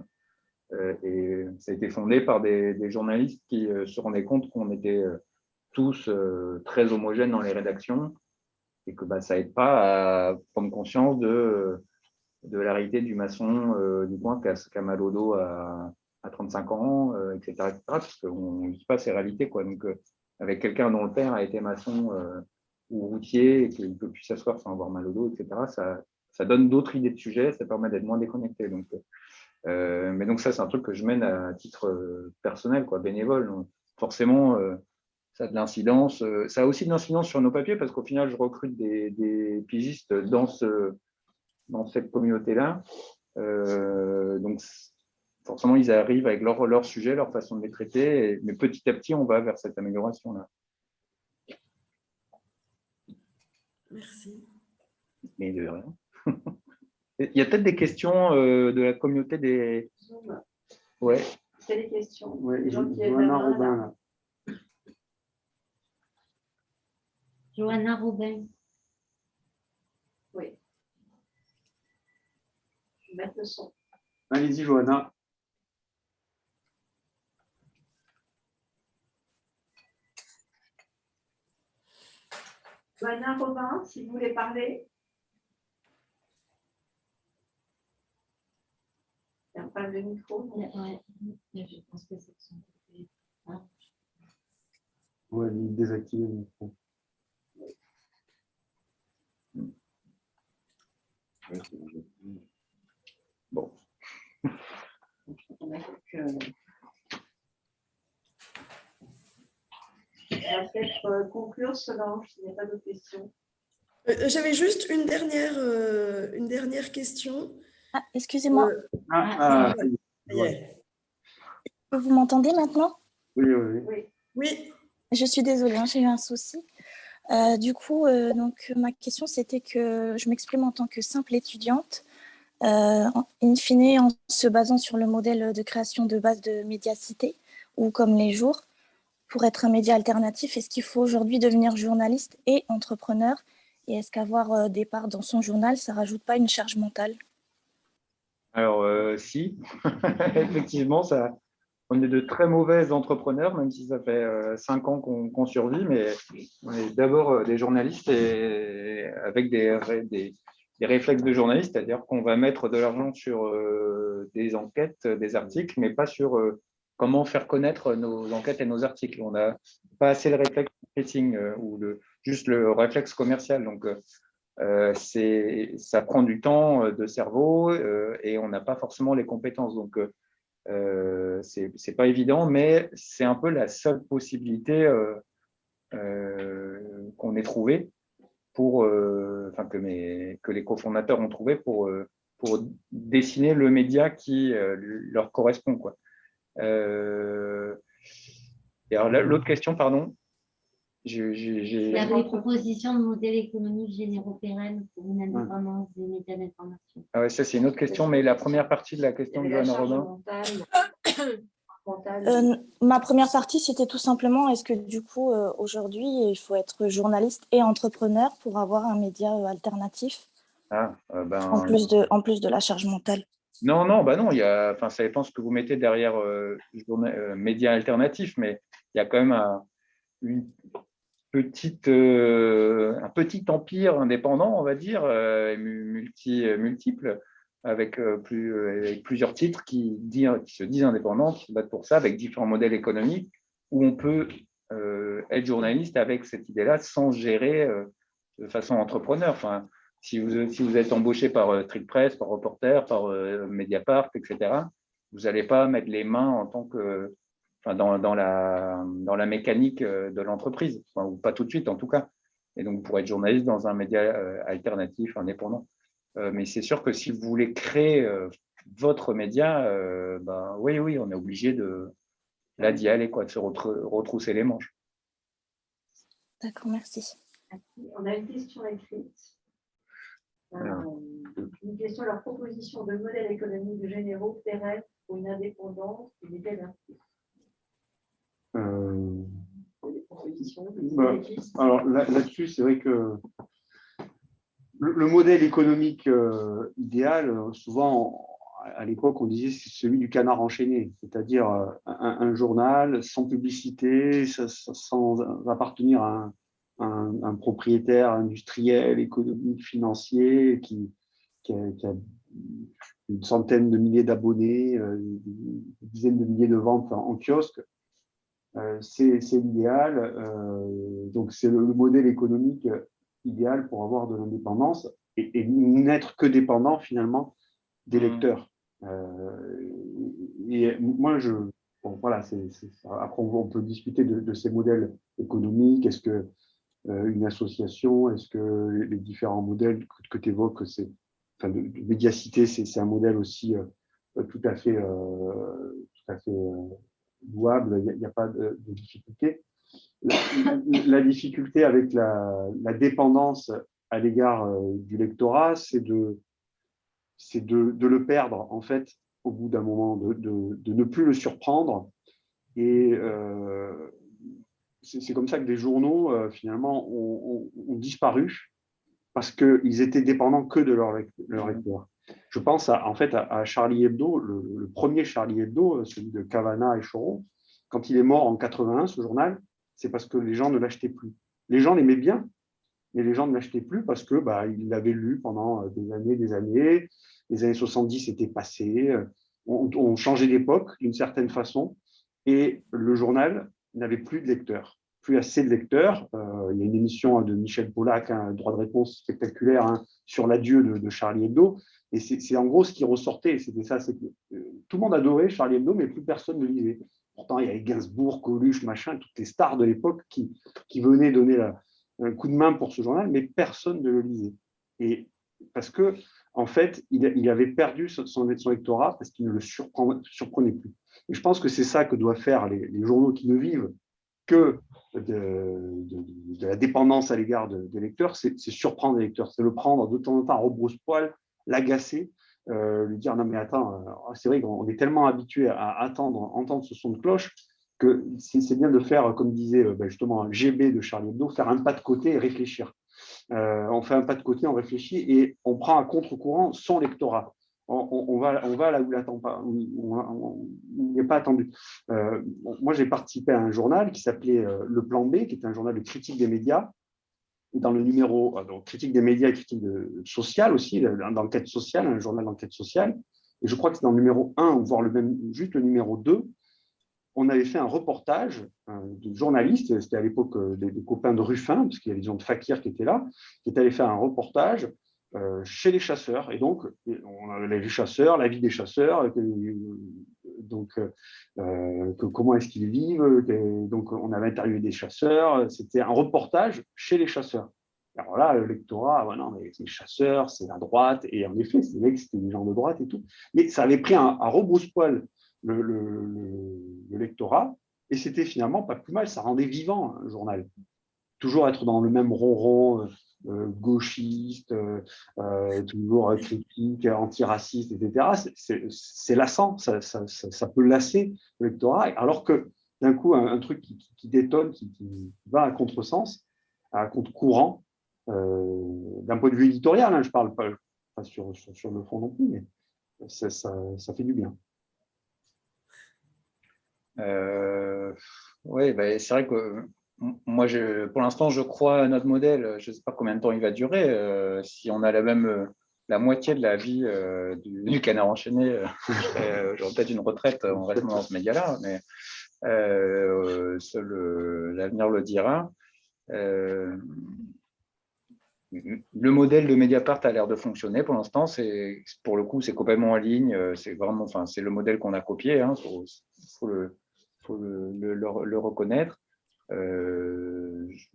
Et ça a été fondé par des journalistes qui se rendaient compte qu'on était tous très homogènes dans les rédactions et que bah, ça n'aide pas à prendre conscience de la réalité du maçon du coin qui a mal au dos à 35 ans, etc., parce qu'on ne vit pas ces réalités, quoi. Donc, avec quelqu'un dont le père a été maçon ou routier et qu'il ne peut plus s'asseoir sans avoir mal au dos, etc., ça donne d'autres idées de sujets, ça permet d'être moins déconnecté. Donc, mais donc ça, c'est un truc que je mène à titre personnel, quoi, bénévole. Donc, forcément, ça a de l'incidence. Ça a aussi de l'incidence sur nos papiers parce qu'au final, je recrute des pigistes dans cette communauté-là. Donc, forcément, ils arrivent avec leur sujet, leur façon de les traiter. Mais petit à petit, on va vers cette amélioration-là. Merci. Mais de rien. Il y a peut-être des questions de la communauté des… Ouais. C'est les questions. Ouais, Les gens qui Johanna Robin, là. Johanna Robin. Oui. Je vais mettre le son. Allez-y, Johanna. Johanna Robin, si vous voulez parler. Il y a un problème de micro. Ouais, je pense que c'est son côté. Ah. Ouais, désactiver le micro. Bon. On a quelques… On va peut-être conclure, Solange, s'il n'y a pas d'autres questions. J'avais juste une dernière question. Ah, excusez-moi. Vous m'entendez maintenant? Oui. Oui. Je suis désolée, hein, j'ai eu un souci. Du coup, donc, ma question, c'était que je m'exprime en tant que simple étudiante. In fine, en se basant sur le modèle de création de base de Médiacité, ou comme Les Jours, pour être un média alternatif, est-ce qu'il faut aujourd'hui devenir journaliste et entrepreneur? Et est-ce qu'avoir des parts dans son journal, ça ne rajoute pas une charge mentale? Alors, si, effectivement, on est de très mauvais entrepreneurs, même si ça fait 5 ans qu'on survit, mais on est d'abord des journalistes et avec des réflexes de journaliste, c'est-à-dire qu'on va mettre de l'argent sur des enquêtes, des articles, mais pas sur comment faire connaître nos enquêtes et nos articles. On n'a pas assez le réflexe marketing ou juste le réflexe commercial. Donc, ça prend du temps de cerveau et on n'a pas forcément les compétences. Donc, c'est pas évident, mais c'est un peu la seule possibilité qu'on ait trouvée que les cofondateurs ont trouvé pour dessiner le média qui leur correspond, quoi. Et alors l'autre question, pardon. Il y avait des propositions de modèles économiques généraux pérennes pour une indépendance des médias d'information. Ah ouais, ça c'est une autre question, mais la première partie de la question de Johanna Robin. mentale? Ma première partie, c'était tout simplement, est-ce que du coup, aujourd'hui, il faut être journaliste et entrepreneur pour avoir un média alternatif, en plus de la charge mentale? Non, bah non, enfin, ça dépend ce que vous mettez derrière médias alternatifs, mais il y a quand même une un petit empire indépendant, on va dire, multiple, avec plusieurs titres qui se disent indépendants, qui se battent pour ça, avec différents modèles économiques, où on peut être journaliste avec cette idée-là sans gérer de façon entrepreneur. Enfin, si vous êtes embauché par Street Press, par Reporter, par Mediapart, etc., vous n'allez pas mettre les mains en tant que enfin, dans la mécanique de l'entreprise, enfin, ou pas tout de suite en tout cas. Et donc, vous pourrez être journaliste dans un média alternatif, indépendant. Mais c'est sûr que si vous voulez créer votre média, ben, oui, on est obligé d'y aller, quoi, de se retrousser les manches. D'accord, merci. On a une question écrite. Une question, leur proposition de modèle économique généraux pérenne pour une indépendance et des belles alors là-dessus, c'est vrai que le modèle économique idéal, souvent, à l'époque, on disait c'est celui du canard enchaîné, c'est-à-dire un journal sans publicité, sans appartenir à un propriétaire industriel, économique, financier qui a une centaine de milliers d'abonnés, une dizaine de milliers de ventes en kiosque. C'est l'idéal. Donc, c'est le modèle économique idéal pour avoir de l'indépendance et n'être que dépendant finalement des lecteurs. Et moi, voilà, après on peut discuter de ces modèles économiques. Est-ce que une association, est-ce que les différents modèles que tu évoques, enfin, de médiacité, c'est un modèle aussi tout à fait louable, il n'y a pas de difficulté. La difficulté avec la dépendance à l'égard du lectorat, c'est de le perdre, en fait, au bout d'un moment, de ne plus le surprendre. Et c'est comme ça que des journaux, finalement, ont disparu parce qu'ils étaient dépendants que de leur lecteur. Je pense en fait à Charlie Hebdo, le premier Charlie Hebdo, celui de Cavana et Choron. Quand il est mort en 81, ce journal, c'est parce que les gens ne l'achetaient plus. Les gens l'aimaient bien, mais les gens ne l'achetaient plus parce que ils l'avaient lu pendant des années. Les années 70 étaient passées, on changeait d'époque d'une certaine façon, et le journal n'avait plus de lecteurs, plus assez de lecteurs. Il y a une émission de Michel Pollack, droit de réponse spectaculaire, sur l'adieu de Charlie Hebdo, et c'est en gros ce qui ressortait, c'était ça, c'est que tout le monde adorait Charlie Hebdo, mais plus personne ne lisait. Pourtant, il y avait Gainsbourg, Coluche, machin, toutes les stars de l'époque qui venaient donner un coup de main pour ce journal, mais personne ne le lisait. Et parce que, en fait, il avait perdu son lectorat parce qu'il ne le surprenait plus. Et je pense que c'est ça que doivent faire les journaux qui ne vivent que de la dépendance à l'égard des lecteurs, c'est surprendre les lecteurs, c'est le prendre de temps en temps à rebrousse-poil, l'agacer, lui dire non mais attends, c'est vrai qu'on est tellement habitué à entendre ce son de cloche que c'est bien de faire, comme disait justement GB de Charlie Hebdo, faire un pas de côté et réfléchir. On fait un pas de côté, on réfléchit et on prend à contre-courant son lectorat. On va là où il n'attend pas, on n'est pas attendu. Moi, j'ai participé à un journal qui s'appelait Le Plan B, qui est un journal de critique des médias. Et dans le numéro donc, critique des médias et critique sociale aussi, d'enquête sociale, un journal d'enquête sociale. Et je crois que c'est dans le numéro 1, ou voire juste le numéro 2, on avait fait un reportage de journalistes, c'était à l'époque des copains de Ruffin, parce qu'il y avait des gens de Fakir qui étaient là, qui étaient allés faire un reportage chez les chasseurs. Et donc, on avait les chasseurs, la vie des chasseurs, comment est-ce qu'ils vivent. Donc, on avait interviewé des chasseurs. C'était un reportage chez les chasseurs. Alors là, le lectorat, non, mais les chasseurs, c'est la droite. Et en effet, c'est vrai que c'était des gens de droite et tout. Mais ça avait pris à rebrousse-poil le lectorat. Et c'était finalement pas plus mal. Ça rendait vivant un journal. Toujours être dans le même ronron, gauchiste, toujours critique, antiraciste, etc. C'est lassant, ça peut lasser le lectorat, alors que d'un coup, un truc qui détonne, qui va à contresens, à contre-courant, d'un point de vue éditorial, hein, je ne parle pas sur le fond non plus, mais ça fait du bien. Oui, bah, c'est vrai que moi, pour l'instant, je crois à notre modèle. Je ne sais pas combien de temps il va durer. Si on a la moitié de la vie du Canard enchaîné, j'aurais peut-être une retraite en restant dans ce média-là, mais l'avenir le dira. Le modèle de Mediapart a l'air de fonctionner pour l'instant. Pour le coup, c'est complètement en ligne. C'est vraiment, enfin, c'est le modèle qu'on a copié. Hein. Faut le reconnaître.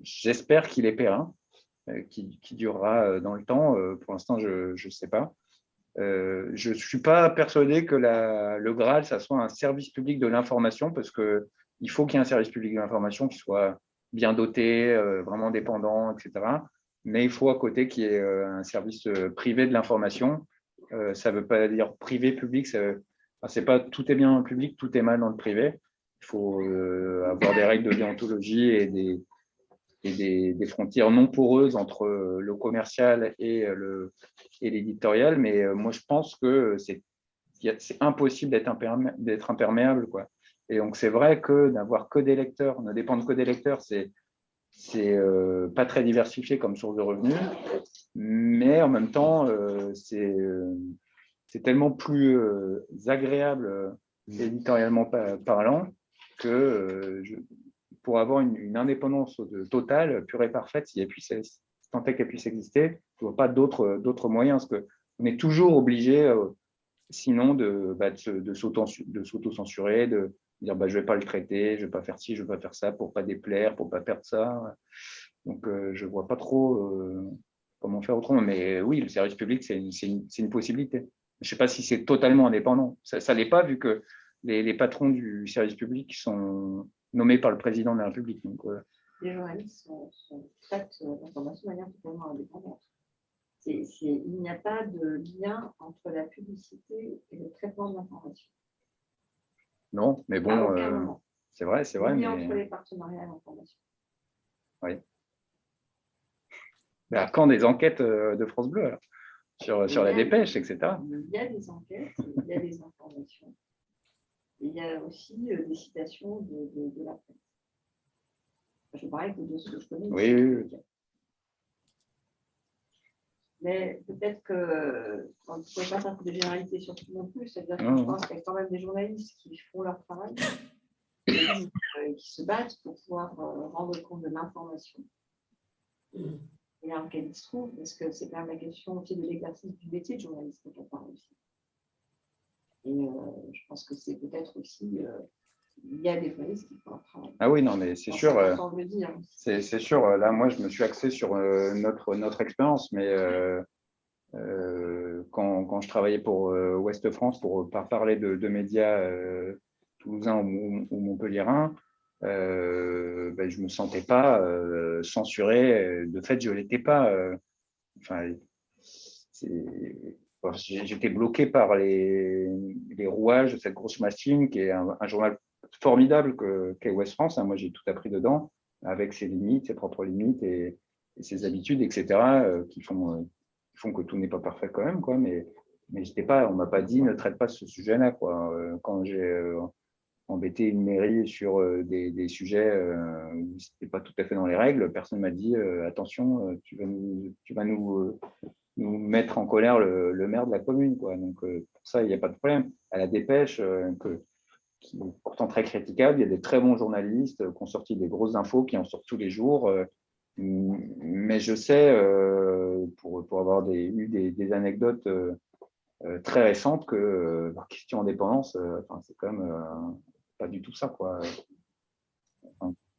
J'espère qu'il est périn, qui durera dans le temps. Pour l'instant, je ne sais pas. Je ne suis pas persuadé que le Graal, ça soit un service public de l'information, parce qu'il faut qu'il y ait un service public de l'information qui soit bien doté, vraiment dépendant, etc. Mais il faut à côté qu'il y ait un service privé de l'information. Ça ne veut pas dire privé-public. C'est pas tout est bien dans le public, tout est mal dans le privé. Il faut avoir des règles de déontologie et des frontières non poreuses entre le commercial et l'éditorial. Mais moi, je pense que c'est impossible d'être imperméable, quoi. Et donc, c'est vrai que d'avoir que des lecteurs, ne dépendre que des lecteurs, c'est pas très diversifié comme source de revenus, mais en même temps, c'est tellement plus agréable éditorialement parlant que pour avoir une indépendance totale, pure et parfaite, si tant est qu'elle puisse exister, je ne vois pas d'autres moyens, parce qu'on est toujours obligé, sinon, de s'auto-censurer, de dire je ne vais pas le traiter, je ne vais pas faire ci, je ne vais pas faire ça pour ne pas déplaire, pour ne pas perdre ça. Donc, je ne vois pas trop comment faire autrement. Mais oui, le service public, c'est une possibilité. Je ne sais pas si c'est totalement indépendant. Ça ne l'est pas, vu que les patrons du service public sont nommés par le président de la République. Donc, les journalistes traitent l'information de manière totalement indépendante. Il n'y a pas de lien entre la publicité et le traitement de l'information. Non, mais bon, c'est vrai. Mais entre les partenariats et l'information. Oui. Mais à quand des enquêtes de France Bleu alors, sur la dépêche, etc. Il y a des enquêtes, il y a des informations. Et il y a aussi des citations de la presse. Je parlais de ce que je connais. Oui. Mais peut-être que on ne peut pas faire de généralité sur tout non plus. C'est-à-dire que je pense qu'il y a quand même des journalistes qui font leur travail, qui se battent pour pouvoir rendre compte de l'information et dans lequel ils se trouvent, parce que c'est quand même la question aussi de l'exercice du métier de journaliste dont on parle aussi. Et je pense que c'est peut-être aussi, il y a des journalistes qui font leur travail. Ah oui, non, mais c'est sûr. C'est sûr. Là, moi, je me suis axé sur notre expérience, mais quand je travaillais pour Ouest France, pour parler de médias toulousains ou montpelliérains, je ne me sentais pas censuré. De fait, je ne l'étais pas. J'étais bloqué par les rouages de cette grosse machine qui est un journal formidable qu'est Ouest France. Moi, j'ai tout appris dedans, avec ses limites, ses propres limites et ses habitudes, etc., qui font que tout n'est pas parfait quand même, quoi. Mais on ne m'a pas dit ne traite pas ce sujet-là, quoi. Quand j'ai embêté une mairie sur des sujets où ce n'était pas tout à fait dans les règles, personne ne m'a dit attention, tu vas nous mettre en colère le maire de la commune, quoi. Donc pour ça, il n'y a pas de problème. À la dépêche, qui est pourtant très critiquable, il y a des très bons journalistes qui ont sorti des grosses infos, qui en sortent tous les jours. Mais je sais, pour avoir eu des anecdotes très récentes, que la question indépendance, c'est quand même pas du tout ça, quoi.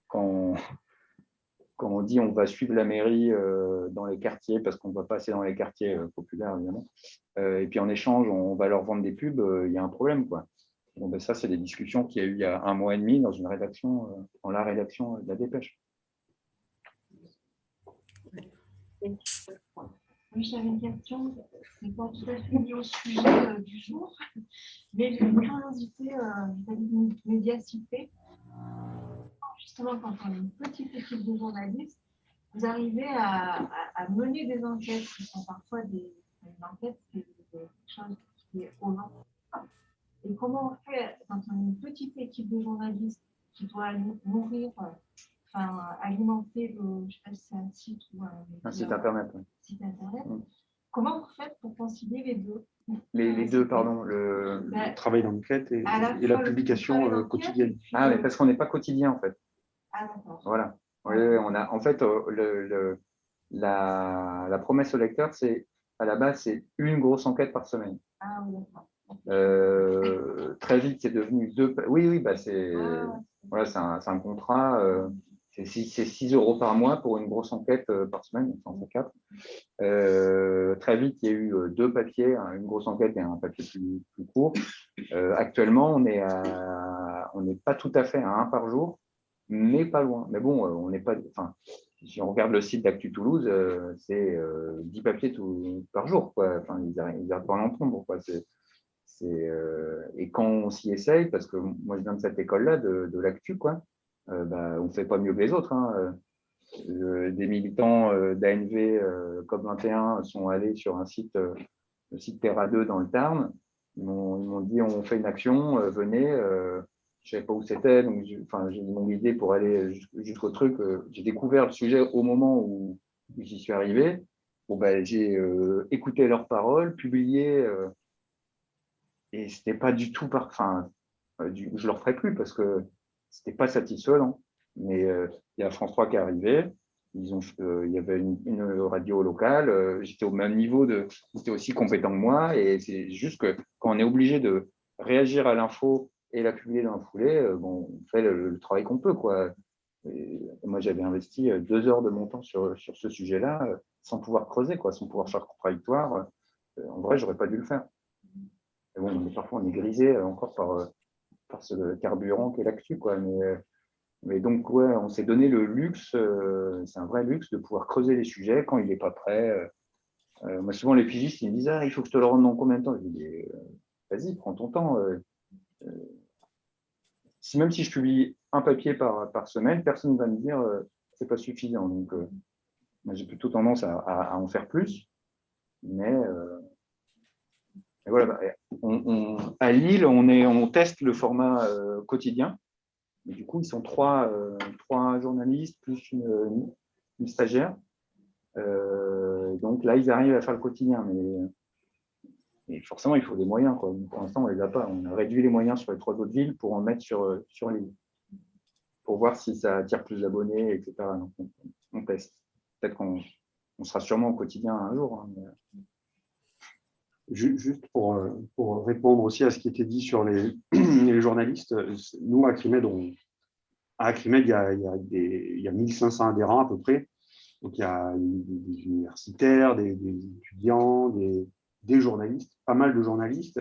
Quand on dit on va suivre la mairie dans les quartiers, parce qu'on ne va pas assez dans les quartiers populaires, évidemment, et puis en échange, on va leur vendre des pubs, il y a un problème, quoi. Bon, ça, c'est des discussions qu'il y a eu il y a 1 mois et demi dans une rédaction, dans la rédaction de la Dépêche. Oui, j'avais une question, ce n'est pas tout à fait lié au sujet du jour, mais j'ai une curiosité vis-à-vis de médiacité. Justement, quand on est une petite équipe de journalistes, vous arrivez à mener des enquêtes qui sont parfois des enquêtes, c'est quelque chose qui est au long. Et comment on fait quand on est une petite équipe de journalistes qui doit nourrir, alimenter, je ne sais pas si c'est un site ou un site internet. Ouais. Site internet. Comment vous faites pour concilier les deux? Les deux, pardon. Le travail d'enquête et la publication quotidienne. Ah, mais parce qu'on n'est pas quotidien, en fait. Ah, d'accord. Voilà. Oui, on a, en fait, la promesse au lecteur, c'est, à la base, c'est une grosse enquête par semaine. Ah, oui, d'accord. Très vite, c'est devenu deux. Oui, bah voilà, c'est un contrat. C'est 6 € par mois pour une grosse enquête par semaine, donc ça en fait 4. Très vite, il y a eu 2 papiers, une grosse enquête et un papier plus court. Actuellement, on n'est pas tout à fait à 1 par jour, mais pas loin. Mais bon, on n'est pas. Enfin, si on regarde le site d'Actu Toulouse, c'est 10 papiers par jour, quoi. Enfin, ils n'arrivent pas à en prendre, quoi. Et quand on s'y essaye, parce que moi je viens de cette école-là, de l'actu, quoi, on ne fait pas mieux que les autres. Hein. Des militants d'ANV COP21 sont allés sur un site, le site Terra 2 dans le Tarn. Ils m'ont dit on fait une action, venez. Je ne savais pas où c'était, donc j'ai mon idée pour aller jusqu'au truc. J'ai découvert le sujet au moment où j'y suis arrivé. Bon, j'ai écouté leurs paroles, publié. Et c'était pas du tout je leur ferai plus parce que c'était pas satisfaisant. Mais il y a France 3 qui est arrivé. Il y avait une radio locale. J'étais au même niveau j'étais aussi compétent que moi. Et c'est juste que quand on est obligé de réagir à l'info et la publier dans la foulée, on fait le travail qu'on peut, quoi. Et moi, j'avais investi 2 heures de mon temps sur ce sujet-là, sans pouvoir creuser, quoi, sans pouvoir faire contradictoire. En vrai, j'aurais pas dû le faire. Et bon, parfois, on est grisé encore par ce carburant qu'est l'actu, quoi. Mais donc, ouais, on s'est donné le luxe, c'est un vrai luxe de pouvoir creuser les sujets quand il n'est pas prêt. Moi, souvent, les pigistes, ils me disent « Ah, il faut que je te le rende dans combien de temps ?» Je dis « Vas-y, prends ton temps. » Même si je publie un papier par semaine, personne ne va me dire c'est pas suffisant. Donc, moi, j'ai plutôt tendance à en faire plus. Mais voilà, à Lille, on teste le format quotidien. Et du coup, ils sont 3 journalistes plus une stagiaire. Donc là, ils arrivent à faire le quotidien. Mais forcément, il faut des moyens, quoi. Pour l'instant, on ne les a pas. On a réduit les moyens sur les 3 autres villes pour en mettre sur Lille. Pour voir si ça attire plus d'abonnés, etc. Donc, on teste. Peut-être qu'on sera sûrement au quotidien un jour. Hein, mais... Juste pour répondre aussi à ce qui était dit sur les journalistes, nous, à Acrimed, il y a 1500 adhérents à peu près. Donc, il y a des universitaires, des étudiants, des journalistes, pas mal de journalistes.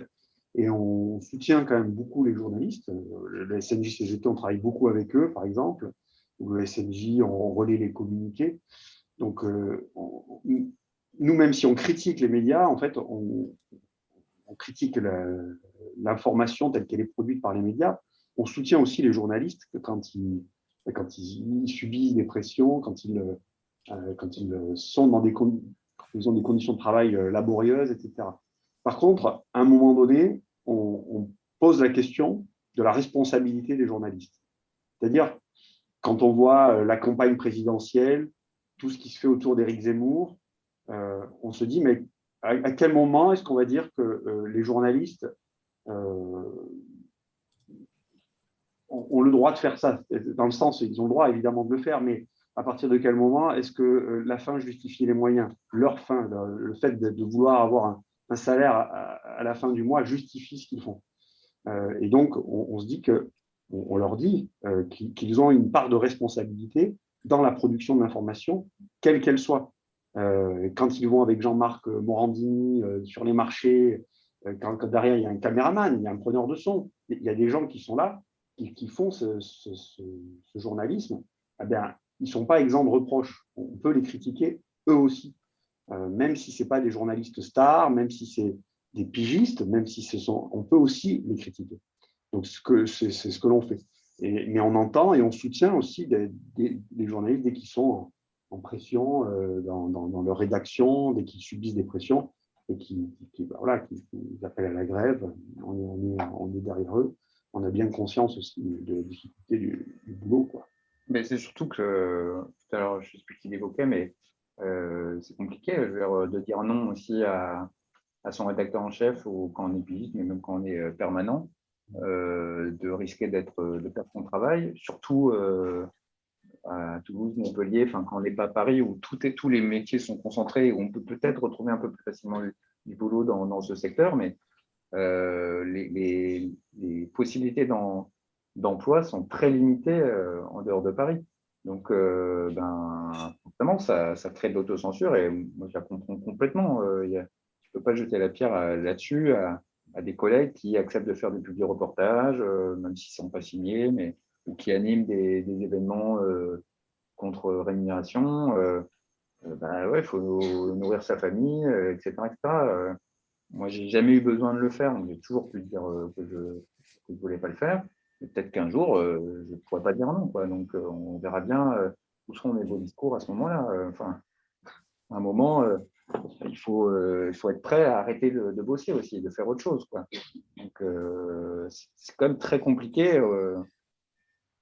Et on soutient quand même beaucoup les journalistes. Le SNJ-CGT, on travaille beaucoup avec eux, par exemple. Ou le SNJ, on relaie les communiqués. Donc, nous, même si on critique les médias, en fait, on critique l'information telle qu'elle est produite par les médias. On soutient aussi les journalistes quand ils subissent des pressions, quand ils sont ils ont des conditions de travail laborieuses, etc. Par contre, à un moment donné, on pose la question de la responsabilité des journalistes. C'est-à-dire, quand on voit la campagne présidentielle, tout ce qui se fait autour d'Éric Zemmour, on se dit, mais à quel moment est-ce qu'on va dire que les journalistes ont le droit de faire ça? Dans le sens, ils ont le droit évidemment de le faire, mais à partir de quel moment est-ce que la fin justifie les moyens? Leur fin, le fait de vouloir avoir un salaire à la fin du mois justifie ce qu'ils font. Et donc, on se dit on leur dit qu'ils ont une part de responsabilité dans la production de l'information, quelle qu'elle soit. Quand ils vont avec Jean-Marc Morandini sur les marchés, quand derrière il y a un caméraman, il y a un preneur de son, il y a des gens qui sont là, qui font ce journalisme, eh bien, ils ne sont pas exempts de reproches. On peut les critiquer, eux aussi, même si ce n'est pas des journalistes stars, même si c'est des pigistes, même si on peut aussi les critiquer. Donc, c'est ce que l'on fait. Mais on entend et on soutient aussi des journalistes dès qu'ils sont en pression dans leur rédaction, dès qu'ils subissent des pressions et qui appellent à la grève. On est derrière eux. On a bien conscience aussi de la difficulté du boulot, quoi. Mais c'est surtout que, tout à l'heure, je ne sais plus qui l'évoquait, mais c'est compliqué de dire non aussi à son rédacteur en chef, ou quand on est pigiste, mais même quand on est permanent, de risquer de perdre son travail, surtout à Toulouse, Montpellier, quand on n'est pas à Paris, où tous les métiers sont concentrés, où on peut peut-être retrouver un peu plus facilement du boulot dans ce secteur, mais les possibilités d'emploi sont très limitées en dehors de Paris. Donc, forcément, ça crée de l'autocensure, et moi, je la comprends complètement. Je ne peux pas jeter la pierre là-dessus à des collègues qui acceptent de faire des publi-reportages, même s'ils ne sont pas signés, ou qui animent des événements contre rémunération. Il faut nourrir sa famille, etc. Moi, je n'ai jamais eu besoin de le faire, donc j'ai toujours pu dire que je ne voulais pas le faire. Peut-être qu'un jour, je ne pourrais pas dire non, quoi. Donc, on verra bien où seront mes beaux discours à ce moment-là. À un moment, il faut être prêt à arrêter de bosser aussi, de faire autre chose, quoi. Donc, c'est quand même très compliqué.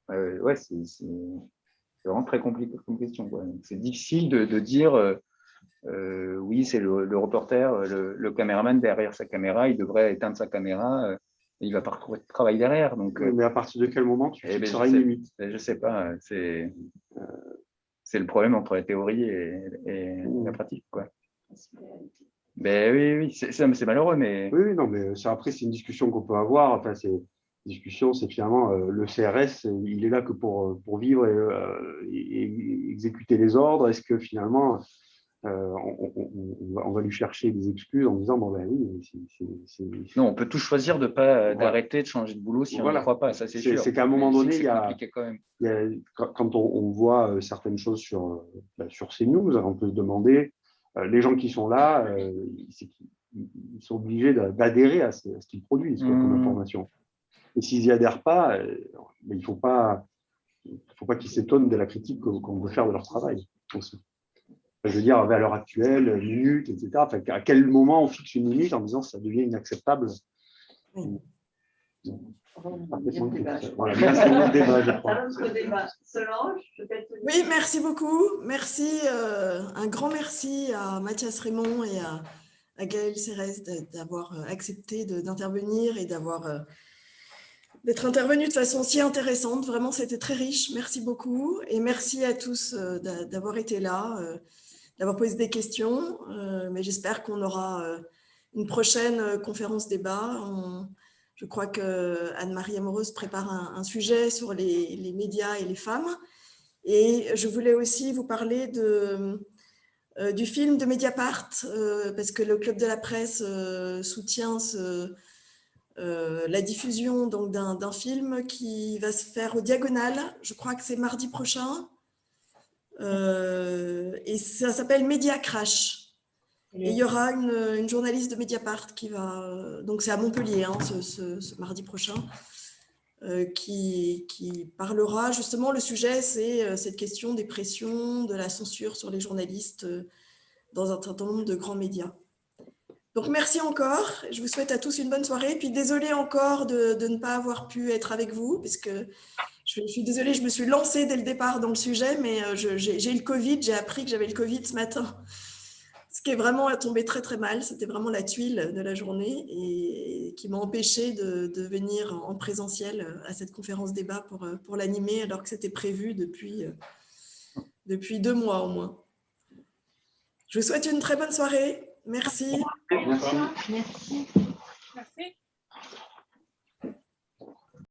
C'est vraiment très compliqué comme question, quoi. C'est difficile de dire oui, c'est le reporter, le caméraman derrière sa caméra, il devrait éteindre sa caméra. Et il va pas retrouver de travail derrière. Donc, mais à partir de quel moment tu fixeras une limite? Je ne sais pas. C'est le problème entre la théorie et la pratique, quoi. Ben oui, c'est malheureux, mais… Oui, non, mais après, c'est une discussion qu'on peut avoir. Enfin, c'est finalement le CRS, il est là que pour vivre et exécuter les ordres. Est-ce que finalement, on va lui chercher des excuses en disant, bon, ben oui, Non, on peut tout choisir d'arrêter de changer de boulot si on n'y croit pas, ça c'est sûr. C'est qu'à un moment donné, quand quand on voit certaines choses sur CNews, on peut se demander, les gens qui sont là, ils sont obligés d'adhérer à ce qu'ils produisent comme information. Et s'ils n'y adhèrent pas, il ne faut pas qu'ils s'étonnent de la critique qu'on veut faire de leur travail aussi. Je veux dire, à l'heure actuelle, minute, etc. Enfin, à quel moment on fixe une limite en disant que ça devient inacceptable? Voilà, oui, merci beaucoup. Merci, un grand merci à Mathias Raymond et à Gaël Serres d'avoir accepté d'intervenir et d'être intervenu de façon si intéressante. Vraiment, c'était très riche. Merci beaucoup. Et merci à tous d'avoir été là, d'avoir posé des questions. Mais j'espère qu'on aura une prochaine conférence débat. Je crois qu'Anne-Marie Amoureuse prépare un sujet sur les médias et les femmes. Et je voulais aussi vous parler du film de Mediapart, parce que le Club de la Presse soutient la diffusion d'un film qui va se faire au Diagonale. Je crois que c'est mardi prochain. Et ça s'appelle Média Crash. Et il y aura une journaliste de Mediapart qui va… Donc c'est à Montpellier, ce mardi prochain. Qui parlera justement, le sujet c'est cette question des pressions, de la censure sur les journalistes dans un certain nombre de grands médias. Donc merci encore, je vous souhaite à tous une bonne soirée, puis désolée encore de ne pas avoir pu être avec vous, parce que je suis désolée, je me suis lancée dès le départ dans le sujet, mais j'ai eu le Covid, j'ai appris que j'avais le Covid ce matin, ce qui est vraiment tombé très très mal. C'était vraiment la tuile de la journée et qui m'a empêchée de venir en présentiel à cette conférence débat pour l'animer, alors que c'était prévu depuis 2 mois au moins. Je vous souhaite une très bonne soirée. Merci. Merci. Merci. Merci.